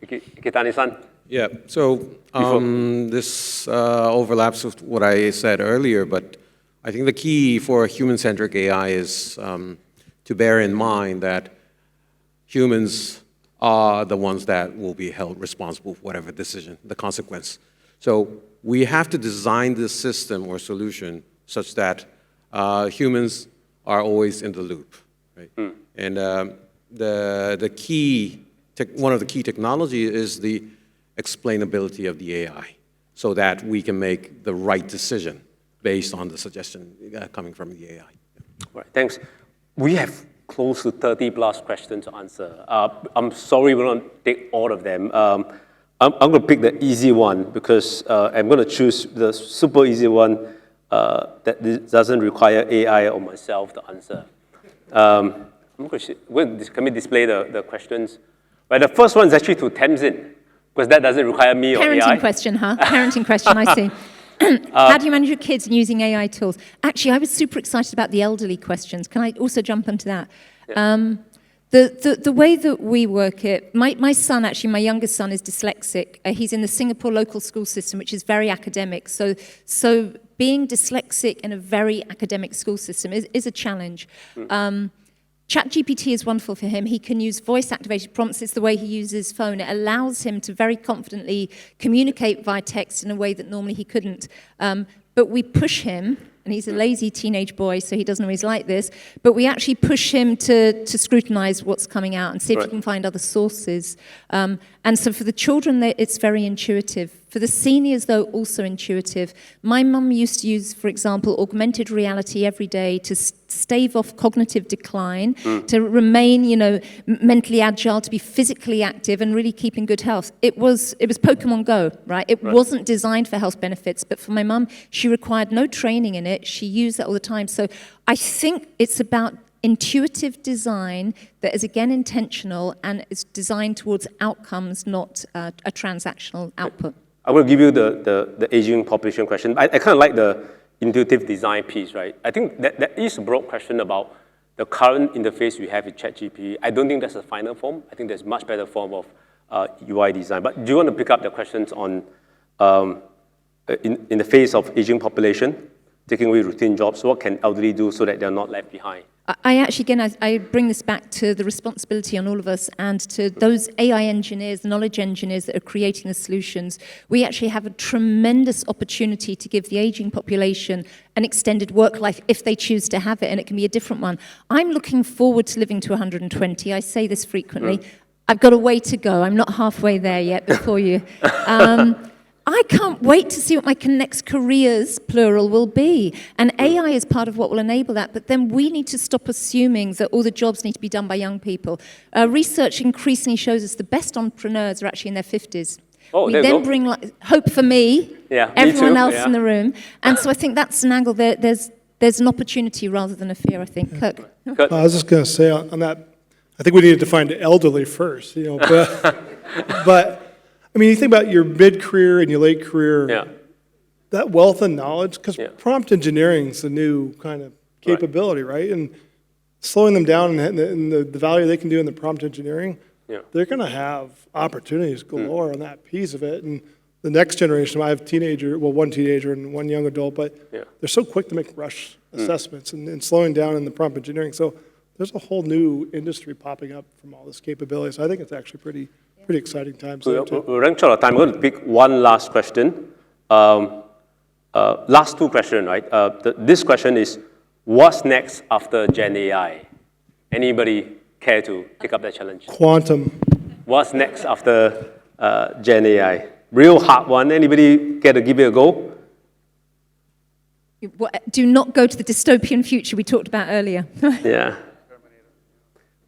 S1: Iketani-san.
S3: Yeah, so this overlaps with what I said earlier, but I think the key for human-centric AI is to bear in mind that humans are the ones that will be held responsible for whatever decision, the consequence. So we have to design this system or solution such that humans are always in the loop, right? And the key one of the key technologies is the explainability of the AI, so that we can make the right decision based on the suggestion coming from the AI.
S1: Right, thanks. We have close to 30 plus questions to answer. I'm sorry we don't take all of them. I'm going to pick the easy one because I'm going to choose the super easy one that doesn't require AI or myself to answer. Can we display the questions? Right, the first one is actually to Tamsin, because that doesn't require me or AI.
S5: Parenting question, huh? Parenting question, I see. How do you manage your kids using AI tools? Actually, I was super excited about the elderly questions. Can I also jump into that? Yeah. The way that we work it, my son, actually, my youngest son is dyslexic. He's in the Singapore local school system, which is very academic. So being dyslexic in a very academic school system is a challenge. ChatGPT is wonderful for him. He can use voice-activated prompts. It's the way he uses his phone. It allows him to very confidently communicate via text in a way that normally he couldn't. But we push him, and he's a lazy teenage boy, so he doesn't always like this, but we actually push him to scrutinize what's coming out and see if he can find other sources. And so for the children, it's very intuitive. For the seniors, though, also intuitive. My mum used to use, for example, augmented reality every day to stave off cognitive decline, to remain, mentally agile, to be physically active and really keep in good health. It was Pokemon Go, right? It wasn't designed for health benefits, but for my mum, she required no training in it. She used that all the time. So I think it's about intuitive design that is, again, intentional and is designed towards outcomes, not a transactional output.
S1: I will give you the aging population question. I kind of like the intuitive design piece, right? I think that is a broad question about the current interface we have with ChatGPT. I don't think that's the final form. I think there's a much better form of UI design. But do you want to pick up the questions on, in the face of aging population, taking away routine jobs, what can elderly do so that they're not left behind?
S5: I bring this back to the responsibility on all of us and to those AI engineers, knowledge engineers that are creating the solutions. We actually have a tremendous opportunity to give the aging population an extended work life if they choose to have it, and it can be a different one. I'm looking forward to living to 120. I say this frequently. I've got a way to go. I'm not halfway there yet before you. I can't wait to see what my next careers, plural, will be. And AI is part of what will enable that, but then we need to stop assuming that all the jobs need to be done by young people. Research increasingly shows us the best entrepreneurs are actually in their 50s.
S1: Oh,
S5: we
S1: there you
S5: then
S1: go.
S5: bring hope for me,
S1: Yeah, me
S5: everyone
S1: too,
S5: else
S1: yeah.
S5: in the room. And so I think that's an angle. There's an opportunity rather than a fear, I think. Kirk?
S6: I was just going to say on that, I think we need to define elderly first, but I mean, you think about your mid-career and your late career,
S1: Yeah.
S6: that wealth of knowledge, because
S1: Yeah.
S6: prompt engineering is the new kind of capability, right? And slowing them down and the value they can do in the prompt engineering,
S1: Yeah.
S6: they're going to have opportunities galore on that piece of it. And the next generation, I have one teenager and one young adult, but
S1: Yeah.
S6: they're so quick to make rush assessments and slowing down in the prompt engineering. So there's a whole new industry popping up from all this capability. So I think it's actually pretty exciting times there too.
S1: We're running short of time. I'm going to pick one last question. Last two questions, right? This question is, what's next after Gen AI? Anybody care to pick up that challenge?
S6: Quantum.
S1: What's next after Gen AI? Real hard one. Anybody care to give it a go?
S5: Do not go to the dystopian future we talked about earlier.
S1: Yeah.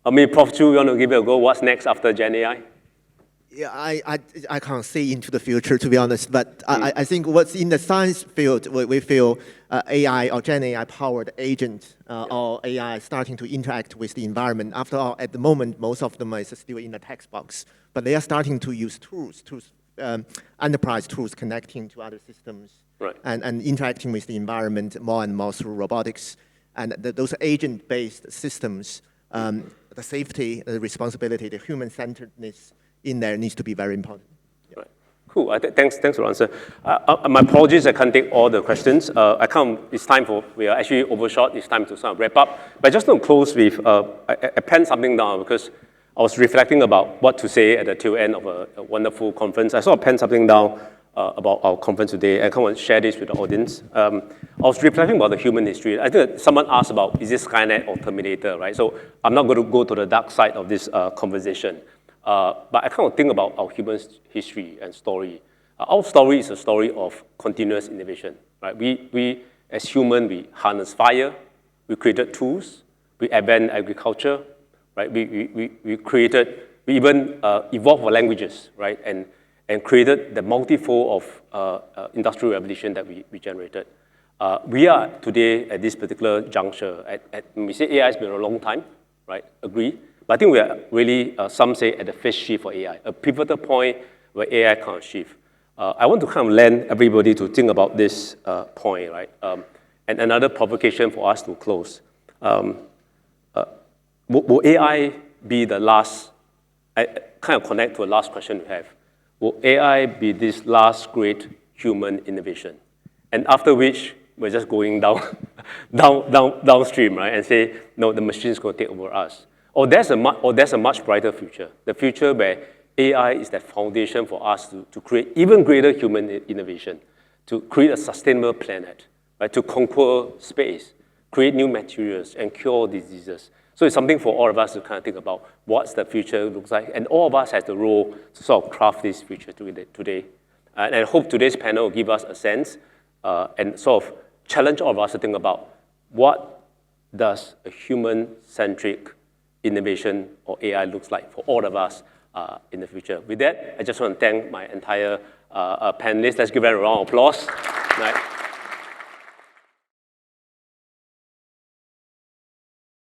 S1: I mean, Prof. Chu, you want to give it a go? What's next after Gen AI?
S4: Yeah, I can't see into the future, to be honest, but I think what's in the science field, we feel AI or Gen AI powered agent or AI starting to interact with the environment. After all, at the moment, most of them is still in the text box, but they are starting to use tools, enterprise tools connecting to other systems and interacting with the environment more and more through robotics. And those agent-based systems, the safety, the responsibility, the human-centeredness in there needs to be very important.
S1: Right. Cool. Thanks for the answer. My apologies, I can't take all the questions. It's time we are actually overshot. It's time to sort of wrap up. But I just want to close with, I penned something down because I was reflecting about what to say at the tail end of a wonderful conference. I sort of penned something down about our conference today. I want to share this with the audience. I was reflecting about the human history. I think someone asked about, is this Skynet or Terminator, right? So I'm not going to go to the dark side of this conversation. But I kind of think about our human history and story. Our story is a story of continuous innovation, right? We as humans, we harness fire, we created tools, we abandoned agriculture, right? We even evolved our languages, right? And created the multifold of industrial revolution that we generated. We are today at this particular juncture, we say AI has been a long time, right? Agree. But I think we are really, some say, at the first shift for AI, a pivotal point where AI can't shift. I want to kind of land everybody to think about this point, right? And another provocation for us to close. Will AI be the last, I kind of connect to the last question we have. Will AI be this last great human innovation? And after which, we're just going downstream, right? And say, no, the machine's going to take over us. Or there's a much brighter future, the future where AI is the foundation for us to create even greater human innovation, to create a sustainable planet, right? To conquer space, create new materials, and cure diseases. So it's something for all of us to kind of think about what's the future looks like, and all of us has the role to sort of craft this future today. And I hope today's panel will give us a sense and sort of challenge all of us to think about what does a human-centric innovation or AI looks like for all of us in the future. With that, I just want to thank my entire panelists. Let's give them a round of applause. Right.